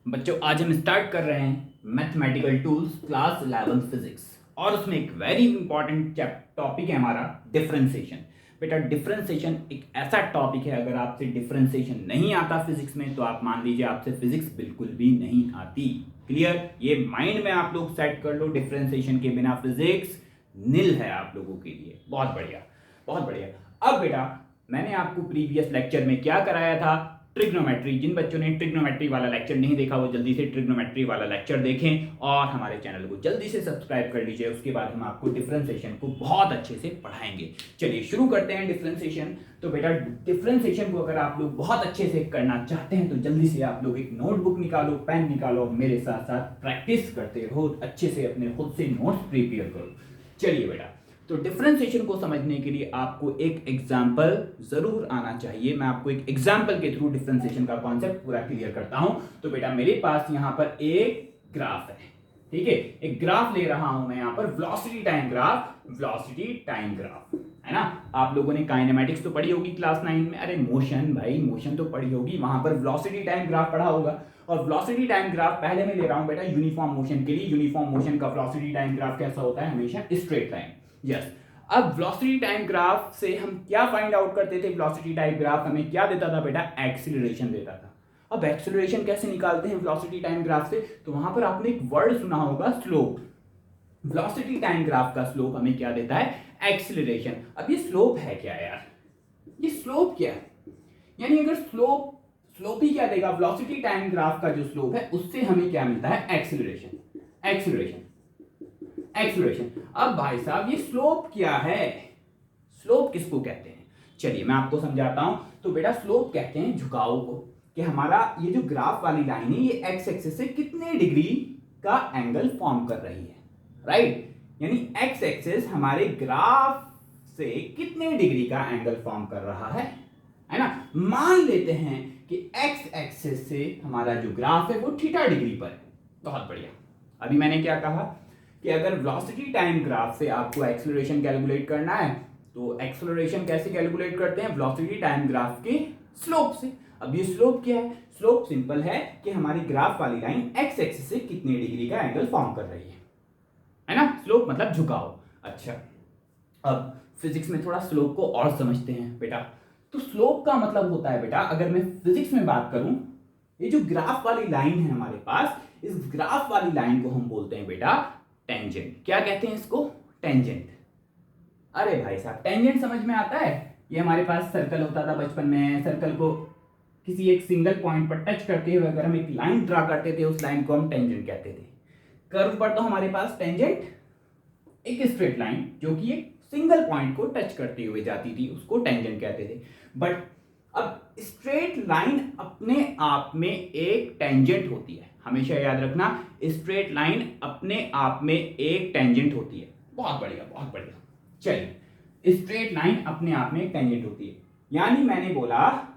बच्चों आज हम स्टार्ट कर रहे हैं मैथमेटिकल टूल्स क्लास 11 फिजिक्स और उसमें एक वेरी इंपॉर्टेंट टॉपिक है हमारा डिफरेंशिएशन। बेटा डिफरेंशिएशन एक ऐसा टॉपिक है, अगर आपसे डिफरेंशिएशन नहीं आता फिजिक्स में तो आप मान लीजिए आपसे फिजिक्स बिल्कुल भी नहीं आती। क्लियर? ये माइंड में आप लोग सेट कर लो, डिफरेंशिएशन के बिना फिजिक्स निल है आप लोगों के लिए। बहुत बढ़िया, बहुत बढ़िया। अब बेटा मैंने आपको प्रीवियस लेक्चर में क्या कराया था, ट्रिग्नोमेट्री। जिन बच्चों ने ट्रिग्नोमेट्री वाला लेक्चर नहीं देखा वो जल्दी से ट्रिग्नोमेट्री वाला लेक्चर देखें और हमारे चैनल को जल्दी से सब्सक्राइब कर लीजिए। उसके बाद हम आपको डिफरेंशिएशन को बहुत अच्छे से पढ़ाएंगे। चलिए शुरू करते हैं डिफरेंशिएशन। तो बेटा डिफरेंशिएशन को अगर आप लोग बहुत अच्छे से करना चाहते हैं तो जल्दी से आप लोग एक नोटबुक निकालो, पेन निकालो, मेरे साथ साथ प्रैक्टिस करते रहो, अच्छे से अपने खुद से नोट्स प्रिपेयर करो। चलिए बेटा, तो डिफरेंशिएशन को समझने के लिए आपको एक एग्जाम्पल जरूर आना चाहिए। मैं आपको एक एग्जाम्पल के थ्रू डिफरेंशिएशन का कॉन्सेप्ट पूरा क्लियर करता हूं। तो बेटा मेरे पास यहां पर एक ग्राफ है, ठीक है। एक ग्राफ ले रहा हूं मैं यहां पर, velocity time graph, velocity time graph, है ना। आप लोगों ने काइनेमेटिक्स तो पढ़ी होगी क्लास 9 में। अरे मोशन, भाई मोशन तो पढ़ी होगी, वहां पर वेलोसिटी टाइम ग्राफ पढ़ा होगा। और वेलोसिटी टाइम ग्राफ पहले मैं ले रहा हूं बेटा यूनिफॉर्म मोशन के लिए। यूनिफॉर्म मोशन का वेलोसिटी टाइम ग्राफ कैसा होता है? हमेशा स्ट्रेट लाइन। यस। अब वेलोसिटी टाइम ग्राफ से हम क्या फाइंड आउट करते थे? वेलोसिटी टाइम ग्राफ हमें क्या देता था बेटा? एक्सीलरेशन देता था। अब एक्सीलरेशन कैसे निकालते हैं वेलोसिटी टाइम ग्राफ से? तो वहां पर आपने एक वर्ड सुना होगा, स्लोप। वेलोसिटी टाइम ग्राफ का स्लोप हमें क्या देता है? एक्सीलरेशन। अब ये स्लोप है क्या यार? ये स्लोप क्या है? यानी अगर स्लोप ही क्या देगा? वेलोसिटी टाइम ग्राफ का जो स्लोप है उससे हमें क्या मिलता है? एक्सीलरेशन। Acceleration, acceleration. अब भाई साहब ये स्लोप क्या है? स्लोप किसको कहते हैं? चलिए मैं आपको समझाता हूं। तो बेटा स्लोप कहते हैं झुकाव को, कि हमारा ये जो ग्राफ वाली लाइन है ये एक्स एक्सिस से कितने डिग्री का एंगल फॉर्म कर रही है, राइट। यानी एक्स एक्सिस हमारे ग्राफ से कितने डिग्री का एंगल फॉर्म कर रहा है ना। मान लेते हैं कि एक्स एक्सिस से हमारा जो ग्राफ है वो थीटा डिग्री पर है। बहुत बढ़िया। अभी मैंने क्या कहा कि अगर वेलोसिटी टाइम ग्राफ से आपको एक्सेलरेशन कैलकुलेट करना है तो एक्सेलरेशन कैसे कैलकुलेट करते हैं? वेलोसिटी टाइम ग्राफ के स्लोप से। अब ये स्लोप क्या है? स्लोप सिंपल है कि हमारी ग्राफ वाली लाइन एक्स एक्सिस से कितने डिग्री का एंगल फॉर्म कर रही है ना। स्लोप मतलब झुकाव। अच्छा, अब फिजिक्स में थोड़ा स्लोप को और समझते हैं बेटा। तो स्लोप का मतलब होता है बेटा, अगर मैं फिजिक्स में बात करूं, ये जो ग्राफ वाली लाइन है हमारे पास, इस ग्राफ वाली लाइन को हम बोलते हैं बेटा टेंजेंट। क्या कहते हैं इसको? टेंजेंट। अरे भाई साहब टेंजेंट समझ में आता है? ये हमारे पास सर्कल होता था बचपन में, सर्कल को किसी एक सिंगल पॉइंट पर टच करते हुए अगर हम एक लाइन ड्रा करते थे उस लाइन को हम टेंजेंट कहते थे। कर्व पर तो हमारे पास टेंजेंट एक स्ट्रेट लाइन जो कि एक सिंगल पॉइंट को टच करते हुए जाती थी उसको टेंजेंट कहते थे। बट अब स्ट्रेट लाइन अपने आप में एक टेंजेंट होती है, हमेशा याद रखना, स्ट्रेट लाइन अपने आप में एक टेंजेंट होती है। बहुत बढ़िया, बहुत बढ़िया। चलिए स्ट्रेट लाइन अपने आप में एक टेंजेंट होती है, यानी मैंने बोला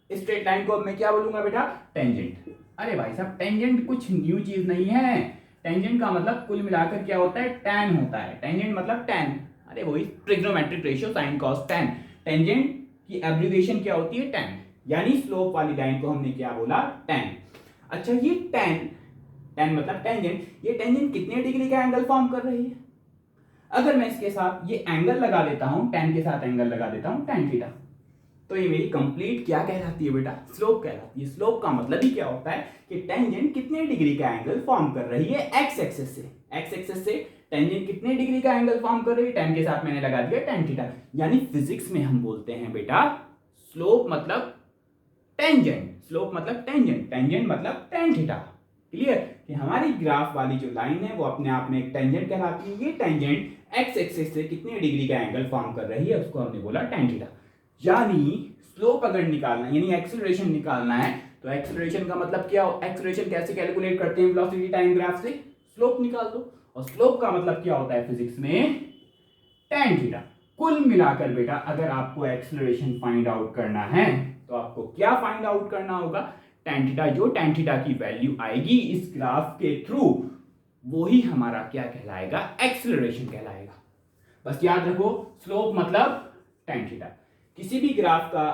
स्ट्रेट लाइन को अब मैं क्या बोलूंगा बेटा? टेंजेंट। अरे भाई साहब टेंजेंट कुछ न्यू चीज नहीं है। टेंजेंट का मतलब कुल मिलाकर क्या होता है? टैन होता है। टेंजेंट मतलब टैन। अरे वही trigonometric ratio sine cos tan. Tangent की एब्रिविएशन क्या होती है? टैन। यानी स्लोप वाली लाइन को हमने क्या बोला? टैन। अच्छा ये टैन, टैन मतलब टेंजेंट, ये टेंजेंट कितने डिग्री का एंगल फॉर्म कर रही है? अगर मैं इसके साथ ये एंगल लगा देता हूं, टैन के साथ एंगल लगा देता हूं टैन थीटा, तो ये मेरी कंप्लीट क्या कहलाती है बेटा? स्लोप कहलाती है। स्लोप का मतलब ही क्या होता है कि टेंजेंट कितने डिग्री का एंगल फॉर्म कर रही है एक्स एक्सिस से। एक्स एक्सिस से टेंजेंट कितने डिग्री का एंगल फॉर्म कर रही है? टैन के साथ मैंने लगा दिया टैन थीटा। यानी फिजिक्स में हम बोलते हैं बेटा स्लोप मतलब टेंजेंट। स्लोप मतलब टेंजेंट, टेंजेंट मतलब टैन थीटा। क्लियर? कि हमारी ग्राफ वाली जो लाइन है वो अपने आप में एक टेंजेंट कहलाती है। ये टेंजेंट एक्स एक्सिस से कितने डिग्री का एंगल फॉर्म कर रही है उसको हमने बोला टैन थीटा। यानी स्लोप अगर निकालना है, यानी एक्सेलरेशन निकालना है, तो एक्सेलरेशन का मतलब क्या हो? एक्सेलरेशन कैसे कैलकुलेट करते हैं वेलोसिटी टाइम ग्राफ से? स्लोप निकाल दो। और स्लोप का मतलब क्या होता है फिजिक्स में? Tan theta. कुल मिलाकर बेटा अगर आपको एक्सेलरेशन फाइंड आउट करना है तो आपको क्या फाइंड आउट करना होगा? Tan theta. जो टैन थीटा की वैल्यू आएगी इस ग्राफ के थ्रू वो ही हमारा क्या कहलाएगा? एक्सेलरेशन कहलाएगा। बस याद रखो स्लोप मतलब टैन थीटा। किसी भी ग्राफ का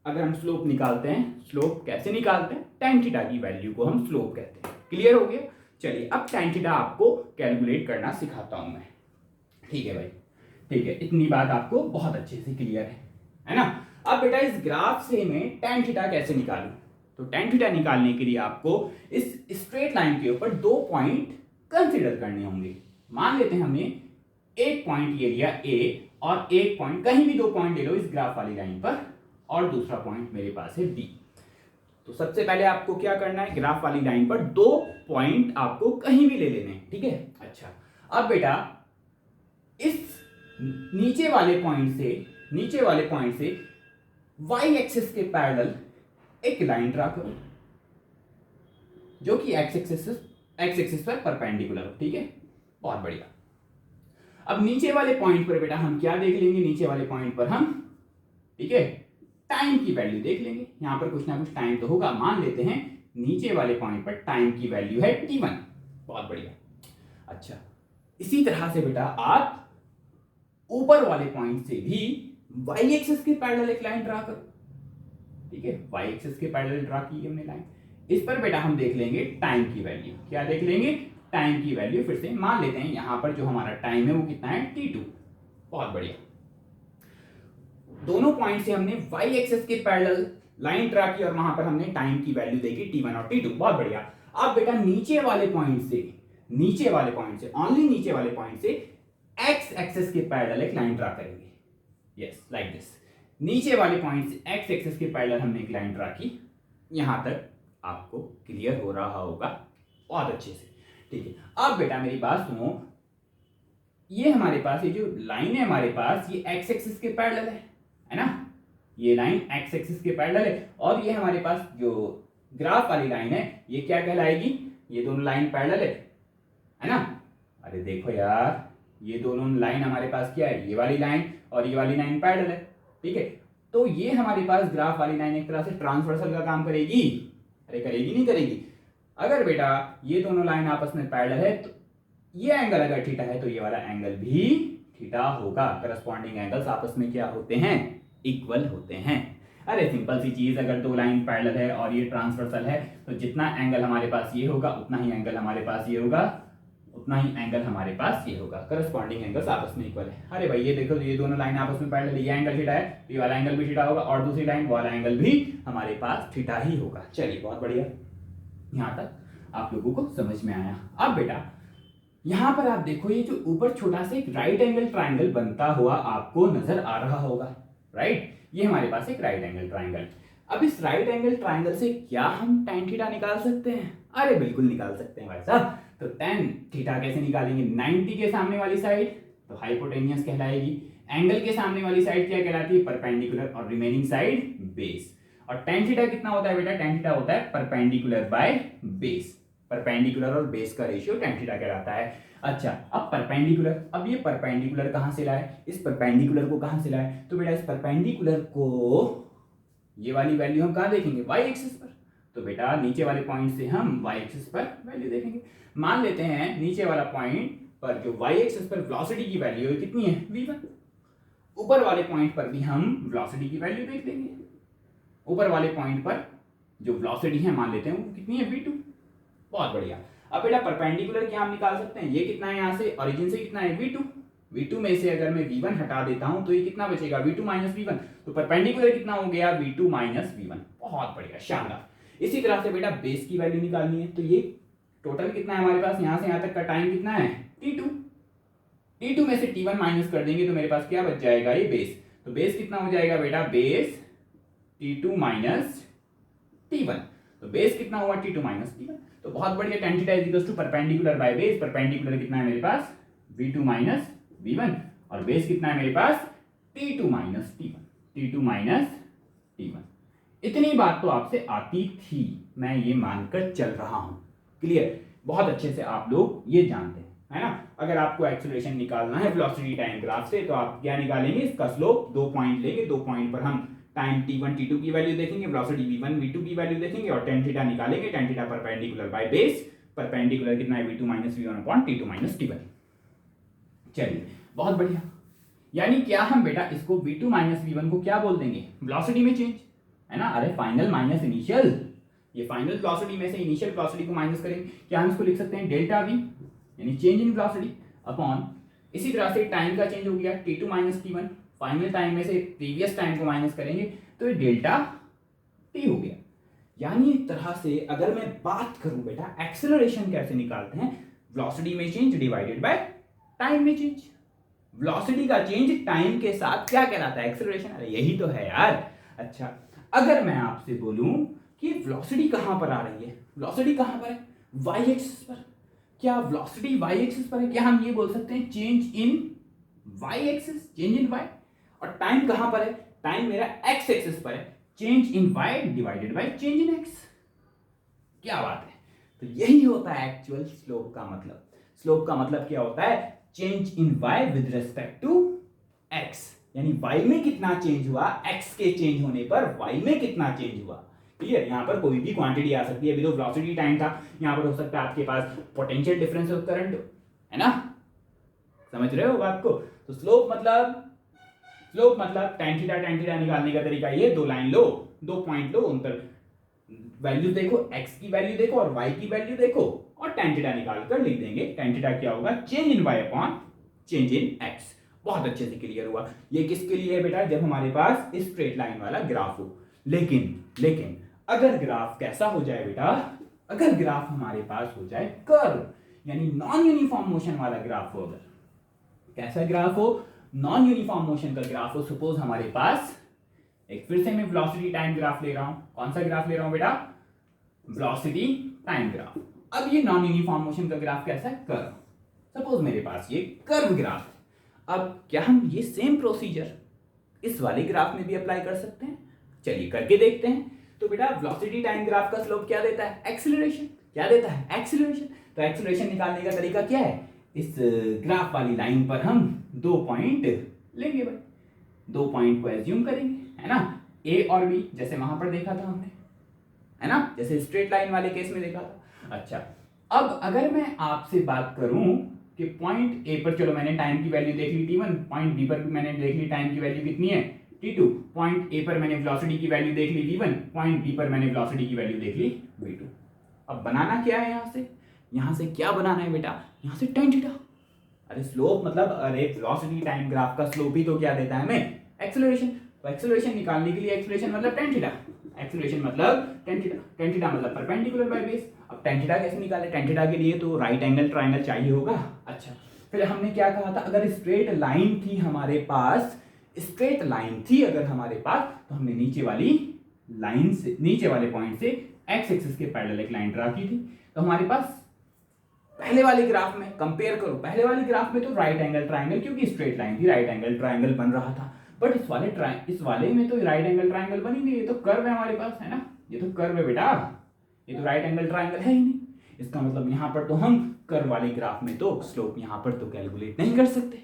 अगर हम स्लोप निकालते हैं, स्लोप कैसे निकालते हैं, tan थीटा की वैल्यू को हम स्लोप कहते हैं। क्लियर हो गया? चलिए अब tan थीटा आपको कैलकुलेट करना सिखाता हूं मैं। ठीक है भाई, ठीक है, इतनी बात आपको बहुत अच्छे से क्लियर है ना? अब बेटा इस ग्राफ से मैं tan थीटा कैसे निकालूं? तो tan थीटा निकालने के लिए आपको इस स्ट्रेट लाइन के ऊपर 2 पॉइंट कंसीडर करने होंगे। मान लेते हैं हमने एक पॉइंट ये लिया A और एक पॉइंट, कहीं भी 2 पॉइंट ले लो इस ग्राफ वाली लाइन पर, और दूसरा पॉइंट मेरे पास है B। तो सबसे पहले आपको क्या करना है, ग्राफ वाली लाइन पर 2 पॉइंट आपको कहीं भी ले लेने हैं। ठीक है, अच्छा अब बेटा इस नीचे वाले पॉइंट से y एक्सिस के पैरेलल एक लाइन ड्रा करो जो कि x एक्सिस पर परपेंडिकुलर हो। ठीक है, बहुत बढ़िया। अब नीचे वाले पॉइंट पर बेटा हम क्या देख लेंगे, नीचे वाले पॉइंट पर हम, ठीक है, टाइम की वैल्यू देख लेंगे। यहां पर कुछ ना कुछ टाइम तो होगा, मान लेते हैं नीचे वाले पॉइंट पर टाइम की वैल्यू है t1। बहुत बढ़िया। अच्छा इसी तरह से बेटा आप ऊपर वाले पॉइंट से भी y एक्सिस के पैरेलल एक लाइन ड्रा करो। ठीक है, y एक्सिस के पैरेलल ड्रा की हमने लाइन, इस पर बेटा हम देख लेंगे टाइम की वैल्यू। क्या देख लेंगे? टाइम की वैल्यू। फिर से मान लेते हैं यहां पर जो हमारा टाइम है वो कितना है, t2। बहुत बढ़िया, दोनों पॉइंट से हमने y एक्सिस के पैरेलल लाइन ड्रा की और वहां पर हमने टाइम की वैल्यू देखी t1 और t2। बहुत बढ़िया। अब बेटा नीचे वाले पॉइंट से ओनली नीचे वाले पॉइंट से x एक्सिस के पैरेलल एक लाइन ड्रा करेंगे। Yes, like this. नीचे वाले पॉइंट से x एक्सिस के पैरेलल हमने एक लाइन ड्रा की। यहां तक आपको क्लियर हो रहा होगा बहुत अच्छे से। ठीक है, अब बेटा मेरी बात सुनो, ये हमारे पास ये जो लाइन है हमारे पास, ये x एक्सिस के पैरेलल है ना? ये लाइन x एक्सिस के पैरेलल है और ये हमारे पास जो ग्राफ वाली लाइन है ये क्या कहलाएगी, ये दोनों लाइन पैरेलल है ना? अरे देखो यार, ये दोनों लाइन हमारे पास क्या है, ये वाली लाइन और ये वाली लाइन पैरेलल है। ठीक है, तो ये हमारे पास ग्राफ वाली लाइन एक तरह से ट्रांसवर्सल का काम करेगी। अरे करेगी नहीं करेगी? अगर बेटा ये दोनों लाइन आपस में पैरेलल है तो ये एंगल अगर थीटा है तो ये वाला एंगल भी थीटा होगा। करस्पॉन्डिंग एंगल्स आपस में क्या होते हैं, इक्वल होते हैं। अरे सिंपल सी चीज, अगर दो लाइन पैरेलल है और ये ट्रांसवर्सल है तो जितना एंगल हमारे पास ये होगा उतना ही एंगल हमारे पास ये होगा, उतना ही एंगल हमारे पास ये होगा। करस्पॉन्डिंग एंगल्स आपस में इक्वल है। अरे भाई ये देखो, ये दोनों लाइन आपस में पैरेलल, ये एंगल थीटा है, ये वाला एंगल भी थीटा होगा और दूसरी लाइन वाला एंगल भी हमारे पास थीटा ही होगा। चलिए बहुत बढ़िया, यहां तक आप लोगों को समझ में आया। अब बेटा यहां पर आप देखो, ये जो ऊपर छोटा सा एक राइट एंगल ट्राइंगल बनता हुआ आपको नजर आ रहा होगा, राइट? ये हमारे पास एक राइट एंगल ट्राइंगल। अब इस राइट एंगल ट्राइंगल से क्या हम tan थीटा निकाल सकते हैं? अरे बिल्कुल निकाल सकते हैं भाई साहब। तो tan थीटा कैसे निकालेंगे? 90 के सामने वाली साइड तो हाइपोटेन्यूस कहलाएगी, एंगल के सामने वाली साइड क्या कहलाती है, परपेंडिकुलर, और रिमेनिंग साइड बेस। और tan थीटा कितना होता है बेटा? tan थीटा होता है परपेंडिकुलर बाय बेस। परपेंडिकुलर और बेस का रेशियो tan थीटा कहलाता है। अच्छा अब परपेंडिकुलर, अब ये परपेंडिकुलर कहां से लाए, इस परपेंडिकुलर को कहां से लाए? तो बेटा इस परपेंडिकुलर को, ये वाली वैल्यू हम कहां देखेंगे, y एक्सिस पर। तो बेटा नीचे वाले पॉइंट से हम y एक्सिस पर वैल्यू देखेंगे। मान लेते हैं नीचे वाला पॉइंट पर जो y एक्सिस पर वेलोसिटी की वैल्यू है कितनी है, v1। ऊपर वाले पॉइंट पर भी हम वेलोसिटी की वैल्यू देख लेंगे। ऊपर वाले पॉइंट पर जो वेलोसिटी है मान लेते हैं वो कितनी है, v2। बहुत बढ़िया। अब बेटा परपेंडिकुलर क्या हम निकाल सकते हैं, ये कितना है, यहां से ओरिजिन से कितना है, v2। v2 में से अगर मैं v1 हटा देता हूं तो ये कितना बचेगा, v2 माइनस v1। तो परपेंडिकुलर कितना हो गया, v2 माइनस v1। बहुत बढ़िया, शानदार। इसी तरह से बेटा बेस की वैल्यू निकालनी है, तो ये टोटल कितना है हमारे पास, यहां से यहां तक का टाइम कितना है, t2। t2 में से t1 माइनस कर देंगे तो मेरे पास क्या बच जाएगा, ये बेस। तो बेस कितना हो जाएगा बेटा, बेस t2 माइनस t1। तो बेस कितना हुआ, t2 माइनस t1। तो बहुत बढ़िया, tan theta is equals to perpendicular by base. Perpendicular कितना है मेरे पास, v2 माइनस v1, और बेस कितना है मेरे पास, t2 minus t1। t2 minus t1। इतनी बात तो आपसे आती थी, मैं ये मानकर चल रहा हूं। क्लियर? बहुत अच्छे से आप लोग ये जानते हैं, है ना? अगर आपको एक्सेलरेशन निकालना है वेलोसिटी टाइम ग्राफ से तो आप क्या निकालेंगे, इसका स्लोप 2 पॉइंट लेंगे, 2 पॉइंट पर हम टाइम t1 t2 की वैल्यू देखेंगे, वेलोसिटी v1 v2 की वैल्यू देखेंगे और tan थीटा निकालेंगे। tan theta perpendicular by base, perpendicular कितना है, v2 minus v1 upon t2 minus t1। चलिए बहुत बढ़िया, यानी क्या हम बेटा इसको v2 माइनस v1 को क्या बोल देंगे, वेलोसिटी में चेंज। है ना। अरे फाइनल माइनस इनिशियल, ये फाइनल वेलोसिटी में से इनिशियल वेलोसिटी को माइनस करेंगे, क्या हम इसको लिख सकते हैं डेल्टा वी, यानी चेंज इन वेलोसिटी अपॉन, इसी तरह से टाइम का चेंज हो गया t2 minus t1, final time में से प्रीवियस टाइम को माइनस करेंगे तो ये डेल्टा t हो गया। यानी एक तरह से अगर मैं बात करूं बेटा एक्सेलरेशन कैसे निकालते हैं, वेलोसिटी में चेंज डिवाइडेड बाय टाइम में चेंज। वेलोसिटी का चेंज टाइम के साथ क्या कहलाता है, एक्सेलरेशन। अरे यही तो है यार। अच्छा अगर मैं आपसे बोलूं कि वेलोसिटी कहां पर आ रही है, वेलोसिटी कहां पर है, वाई एक्सिस पर। क्या वेलोसिटी वाई एक्सिस पर है, क्या हम ये बोल सकते हैं change in Y axis, change in Y. और टाइम कहां पर है, टाइम मेरा एक्स एक्सिस पर है, change in Y divided by change in X. क्या बात है। तो यही होता है एक्चुअल स्लोप का मतलब। स्लोप का मतलब क्या होता है, change in Y with respect to X, यानी वाई में कितना चेंज हुआ, एक्स के चेंज होने पर वाई में कितना चेंज हुआ। क्लियर। यहाँ पर कोई भी क्वांटिटी आ सकती है, अभी तो वेलोसिटी टाइम था, यहाँ पर हो सकता है आपके पास पोटेंशियल डिफरेंस ऑफ करंट, है ना, समझ रहे हो बात को। तो स्लोप मतलब tan थीटा निकालने का तरीका ये, दो लाइन लो, दो पॉइंट लो, उन पर वैल्यू देखो, x की वैल्यू देखो और y की वैल्यू देखो और tan थीटा निकाल कर लिख देंगे। tan थीटा क्या होगा, change in y upon change in x। बहुत अच्छे से क्लियर हुआ। ये किसके लिए है बेटा, जब हमारे पास स्ट्रेट लाइन वाला ग्राफ हो। लेकिन अगर ग्राफ कैसा हो जाए बेटा, अगर ग्राफ हमारे पास हो जाए कर्व, यानी नॉन यूनिफॉर्म मोशन वाला ग्राफ हो, अगर कैसा ग्राफ हो, नॉन यूनिफॉर्म मोशन का ग्राफ हो। सपोज हमारे पास एक, फिर से मैं वेलोसिटी टाइम ग्राफ ले रहा हूं, कौन सा ग्राफ ले रहा हूं बेटा, वेलोसिटी टाइम ग्राफ। अब ये नॉन यूनिफॉर्म मोशन का ग्राफ कैसा है, कर्व। सपोज मेरे पास ये कर्व ग्राफ है। अब क्या हम ये सेम प्रोसीजर इस वाले ग्राफ में भी अप्लाई कर सकते हैं, चलिए करके देखते हैं। तो बेटा वेलोसिटी टाइम ग्राफ का स्लोप क्या देता है, एक्सीलरेशन। क्या देता है, एक्सीलरेशन। तो एक्सीलरेशन निकालने का तरीका क्या है, इस ग्राफ वाली लाइन पर हम 2 पॉइंट लेंगे भाई, 2 पॉइंट को एज्यूम करेंगे, है ना, ए और बी, जैसे वहां पर देखा था हमने, है ना, जैसे स्ट्रेट लाइन वाले केस में देखा था। अच्छा अब अगर मैं आपसे बात करूं कि पॉइंट ए पर, चलो मैंने टाइम की वैल्यू देख ली t1, पॉइंट बी पर भी मैंने देख ली टाइम की वैल्यू कितनी है t2, पॉइंट ए पर मैंने वेलोसिटी की वैल्यू देख ली v1, पॉइंट बी पर मैंने वेलोसिटी की वैल्यू देख ली v2। अब बनाना क्या है, यहां से क्या बनाना है बेटा, यहां से tan थीटा। अरे स्लोप मतलब, अरे वेलोसिटी टाइम ग्राफ का स्लोप ही तो क्या देता है हमें, एक्सेलरेशन। तो एक्सेलरेशन निकालने के लिए एक्सेलरेशन मतलब tan थीटा, एक्सेलरेशन मतलब tan थीटा, tan थीटा मतलब परपेंडिकुलर बाय बेस। अब tan थीटा कैसे निकाले, tan थीटा के लिए तो राइट एंगल ट्रायंगल चाहिए होगा। अच्छा फिर हमने क्या कहा था, अगर स्ट्रेट लाइन थी हमारे पास, स्ट्रेट लाइन थी अगर हमारे पास, तो हमने नीचे वाली लाइन से, नीचे वाले पॉइंट से एक्स एक्सिस के पैरेलल एक लाइन ड्रा की थी। तो हमारे पास पहले वाले ग्राफ में कंपेयर करो, पहले वाले ग्राफ में तो राइट एंगल ट्रायंगल, क्योंकि स्ट्रेट लाइन थी, राइट एंगल ट्रायंगल बन रहा था। बट इस वाले में तो राइट एंगल ट्रायंगल बनी नहीं, ये तो कर्व है हमारे पास, है ना, ये तो कर्व है बेटा, ये तो राइट एंगल ट्रायंगल है ही नहीं। इसका मतलब यहां पर तो हम कर्व वाले ग्राफ में तो स्लोप यहां पर तो कैलकुलेट नहीं कर सकते,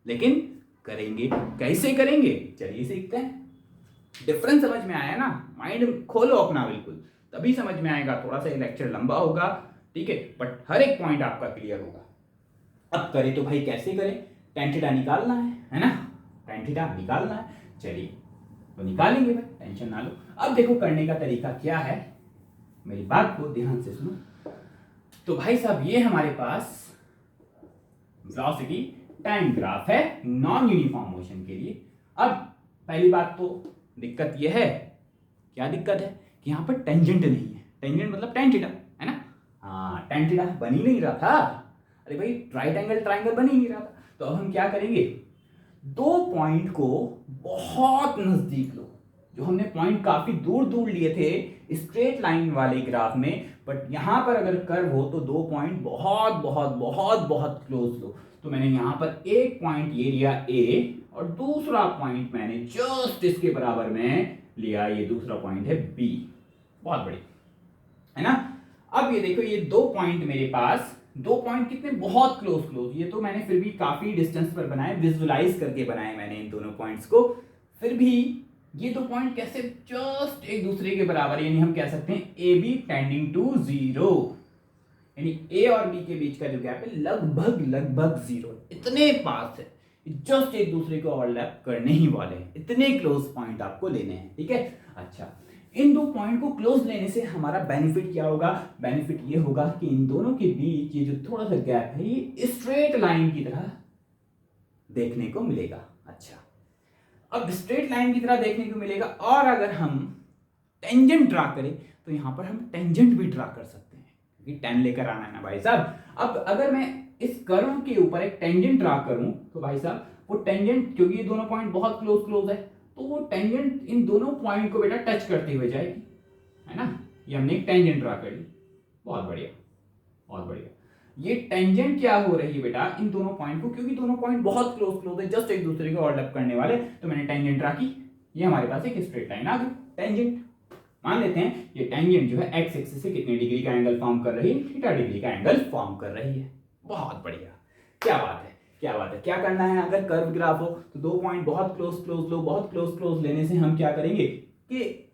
लेकिन करेंगे। कैसे करेंगे, चलिए सीखते हैं। डिफरेंस समझ में आया ना, माइंड खोलो अपना बिल्कुल, तभी समझ में आएगा। थोड़ा सा ये लेक्चर लंबा होगा, ठीक है, बट हर एक पॉइंट आपका क्लियर होगा। अब करें तो भाई कैसे करें, tan थीटा निकालना है ना, tan थीटा निकालना है, चलिए तो निकालेंगे भाई, टेंशन ना लो। अब देखो करने का तरीका क्या है, मेरी बात को ध्यान से सुनो। तो भाई साहब ये हमारे पास वेलोसिटी टाइम ग्राफ है नॉन यूनिफॉर्म मोशन के लिए। अब पहली बात तो दिक्कत ये है, क्या दिक्कत है कि यहाँ पर टेंजेंट नहीं है, टेंजेंट मतलब tan थीटा, है ना, हाँ tan थीटा बन ही नहीं रहा था। अरे भाई राइट एंगल ट्रायंगल बन ही नहीं रहा था। तो अब हम क्या करेंगे, 2 पॉइंट को बहुत नजदीक लो, जो हमने पॉइंट काफी दूर दूर लिए थे स्ट्रेट लाइन वाले ग्राफ में, बट यहां पर अगर कर्व हो तो 2 पॉइंट बहुत बहुत बहुत बहुत क्लोज लो। तो मैंने यहां पर एक पॉइंट ये लिया ए, और दूसरा पॉइंट मैंने जस्ट इसके बराबर में लिया, ये दूसरा पॉइंट है बी, बहुत बड़ी, है ना। अब ये देखो ये 2 पॉइंट मेरे पास, 2 पॉइंट कितने बहुत क्लोज, ये तो मैंने फिर भी काफी डिस्टेंस पर बनाए, विजुअलाइज करके बनाए मैंने इन दोनों पॉइंट्स को। फिर भी ये 2 पॉइंट कैसे जस्ट एक दूसरे के बराबर, यानी हम कह सकते हैं ए बी टेंडिंग टू 0, यानी ए और बी के बीच का जो गैप है लगभग 0, इतने पास है, जस्ट एक दूसरे को ओवरलैप करने ही वाले हैं, इतने क्लोज पॉइंट आपको लेने हैं, ठीक है। अच्छा, इन दो पॉइंट को क्लोज लेने से हमारा बेनिफिट क्या होगा? बेनिफिट ये होगा कि इन दोनों के बीच ये जो थोड़ा सा गैप है ये स्ट्रेट लाइन की तरह देखने को मिलेगा। अच्छा, अब स्ट्रेट लाइन की तरह देखने को मिलेगा, और अगर हम टेंजेंट ड्रा करें तो यहां पर हम टेंजेंट भी ड्रा कर सकते हैं, क्योंकि टेन लेकर आना है ना भाई साहब। अब अगर मैं इस कर्व के ऊपर एक टेंजेंट ड्रा करूं तो भाई साहब वो टेंजेंट, क्योंकि ये दोनों पॉइंट बहुत क्लोज क्लोज है, तो वो टेंजेंट इन दोनों पॉइंट को बेटा टच करते हुए जाएगी, है ना। ये हमने एक टेंजेंट ड्रा कर ली, बहुत बढ़िया बहुत बढ़िया। ये टेंजेंट क्या हो रही है बेटा इन दोनों पॉइंट को, क्योंकि दोनों पॉइंट बहुत क्लोज क्लोज है, जस्ट एक दूसरे को ओवरलैप करने वाले, तो मैंने टेंजेंट ड्रा की, ये हमारे पास एक स्ट्रेट लाइन आ गई टेंजेंट। मान लेते हैं ये टेंजेंट जो है एक्स एक्सिस से कितने डिग्री का एंगल फॉर्म कर रही है? थीटा डिग्री का एंगल फॉर्म कर रही है। बहुत बढ़िया, क्या बात है क्या बात है। क्या करना है? अगर कर्व ग्राफ हो तो दो पॉइंट बहुत क्लोज क्लोज लो, बहुत क्लोज क्लोज लेने से हम क्या करेंगे कि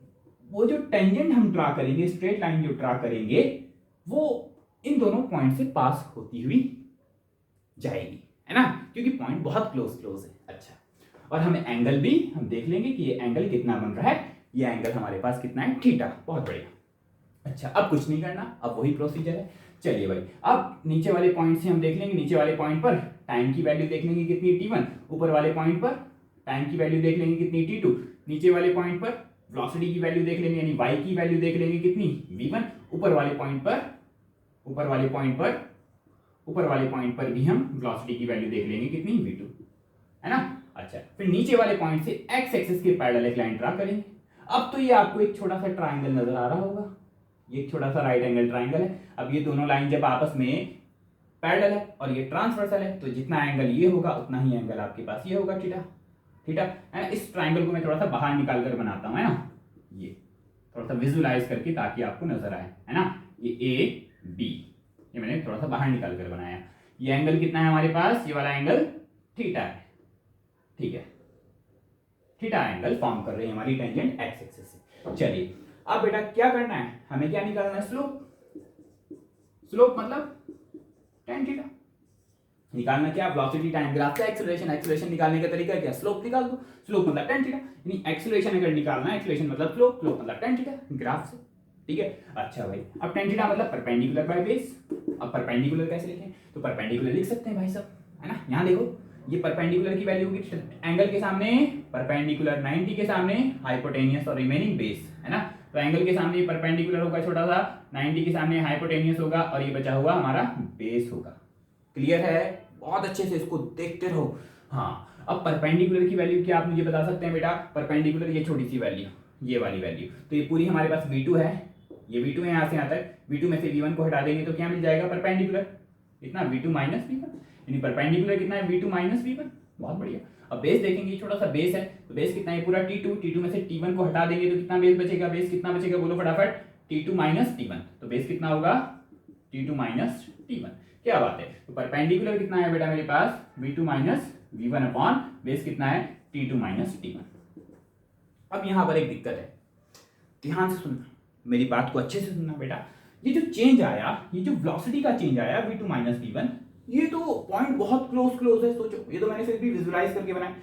वो जो टेंजेंट हम ड्रा करेंगे, स्ट्रेट लाइन जो ड्रा करेंगे, वो इन दोनों पॉइंट से पास होती हुई जाएगी, है ना, क्योंकि पॉइंट बहुत क्लोज क्लोज है। अच्छा, और हमें एंगल भी हम देख लेंगे कि ये एंगल कितना बन रहा है। ये एंगल हमारे पास कितना है? थीटा। बहुत बढ़िया। अच्छा, अब कुछ नहीं करना, अब वही प्रोसीजर है। चलिए भाई, अब नीचे वाले पॉइंट से हम देख लेंगे, नीचे वाले पॉइंट पर टाइम की वैल्यू देख लेंगे कितनी t1, ऊपर वाले पॉइंट पर टाइम की वैल्यू देख लेंगे कितनी t2, नीचे वाले पॉइंट पर वेलोसिटी की वैल्यू देख लेंगे, यानी y की वैल्यू देख लेंगे कितनी v1, ऊपर वाले पॉइंट पर भी हम वेलोसिटी की वैल्यू देख लेंगे कितनी v2, है ना। अच्छा, फिर नीचे वाले पॉइंट से x एक्सिस के पैरेलल एक लाइन ड्रा करेंगे। अब तो ये आपको एक छोटा सा ट्राइंगल नजर आ रहा होगा, ये एक छोटा सा राइट एंगल ट्राइंगल है। अब ये दोनों लाइन जब आपस में पैरेलल है और ये ट्रांसवर्सल है, तो जितना एंगल ये होगा उतना ही एंगल आपके पास ये होगा, थीटा। थीटा है ना। इस ट्राइंगल को मैं थोड़ा सा बाहर निकाल कर बनाता हूं, है ना, ये थोड़ा सा विजुलाइज करके, ताकि आपको नजर आए, है ना। ये ए बी, ये मैंने थोड़ा सा बाहर निकाल कर बनाया। ये एंगल कितना है हमारे पास? ये वाला एंगल थीटा है, ठीक है। थीटा एंगल फॉर्म कर रही है हमारी टेंजेंट एक्स एक्सिस से। चलिए, अब बेटा क्या करना है? हमें क्या निकालना है? स्लोप। स्लोप मतलब tan थीटा निकालना। क्या? वेलोसिटी टाइम ग्राफ से एक्सेलरेशन, एक्सेलरेशन निकालने का तरीका क्या? स्लोप निकाल दो। स्लोप मतलब tan थीटा, यानी एक्सेलरेशन अगर निकालना है, एक्सेलरेशन मतलब स्लोप, स्लोप मतलब tan थीटा ग्राफ से, ठीक है। अच्छा भाई, अब tan थीटा मतलब परपेंडिकुलर बाय बेस। अब परपेंडिकुलर कैसे लिखें? तो परपेंडिकुलर लिख सकते हैं भाई साहब, है ना। यहां देखो, ये परपेंडिकुलर की वैल्यू होगी एंगल के सामने, परपेंडिकुलर 90 के सामने हाइपोटेनियस और रिमेनिंग बेस, है ना। तो एंगल के सामने परपेंडिकुलर होगा छोटा सा, 90 के सामने हाइपोटेनियस होगा, और ये बचा हुआ हमारा बेस होगा। क्लियर है? बहुत अच्छे से इसको देखते रहो। हाँ, अब परपेंडिकुलर की वैल्यू क्या आप मुझे बता सकते हैं बेटा? परपेंडिकुलर ये छोटी सी वैल्यू, ये वाली वैल्यू, तो ये पूरी हमारे पास v2 है, ये v2 है यहाँ से यहाँ तक। v2 में से v1 को हटा देंगे तो क्या मिल जाएगा? परपेंडिकुलर इतना v2 माइनस v1, यानी परपेंडिकुलर कितना है? v2 minus v1। बहुत बढ़िया। अब बेस देखेंगे, ये छोटा सा बेस है, तो बेस कितना है? पूरा t2, t2 में से t1 को हटा देंगे तो कितना बेस बचेगा? बेस कितना बचेगा? बोलो फटाफट। t2 माइनस t1, तो बेस कितना होगा? t2 minus t1। क्या बात है। तो परपेंडिकुलर कितना है बेटा मेरे पास? v2 minus v1 upon base कितना है? t2 minus t1। अब यहां पर एक दिक्कत है, ध्यान से सुनना, मेरी बात को अच्छे से सुनना बेटा। ये जो चेंज आया, ये जो वेलोसिटी का चेंज आया v2 माइनस v1, ये तो पॉइंट बहुत क्लोज क्लोज है। सोचो, ये तो मैंने फिर भी विजुलाइज करके बनाया,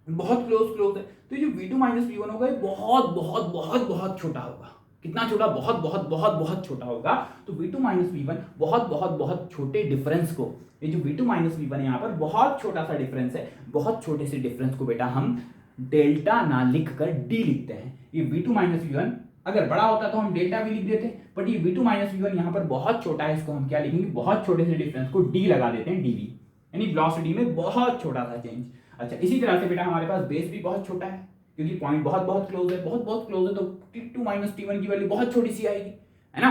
बहुत क्लोज क्लोज है। तो ये जो v2 माइनस v1 होगा, ये बहुत बहुत बहुत बहुत छोटा होगा। कितना छोटा? बहुत बहुत बहुत बहुत छोटा होगा। तो v2 माइनस v1 बहुत बहुत बहुत छोटे डिफरेंस को, ये जो v2 माइनस v1 यहाँ पर बहुत छोटा सा डिफरेंस है, बहुत छोटे से डिफरेंस को बेटा हम डेल्टा ना लिख कर डी लिखते हैं। ये v2 माइनस v1 अगर बड़ा होता तो हम डेल्टा भी लिख देते, बट ये v2 माइनस v1 यहाँ पर बहुत छोटा है, इसको हम क्या लिखेंगे? बहुत छोटे से डिफरेंस को डी लगा देते हैं, dv, यानी वेलोसिटी में बहुत छोटा सा चेंज। अच्छा, इसी तरह से बेटा हमारे पास बेस भी बहुत छोटा है, क्योंकि पॉइंट बहुत बहुत क्लोज है, बहुत बहुत क्लोज है, तो t2 माइनस t1 की वैल्यू बहुत छोटी सी आएगी, है ना।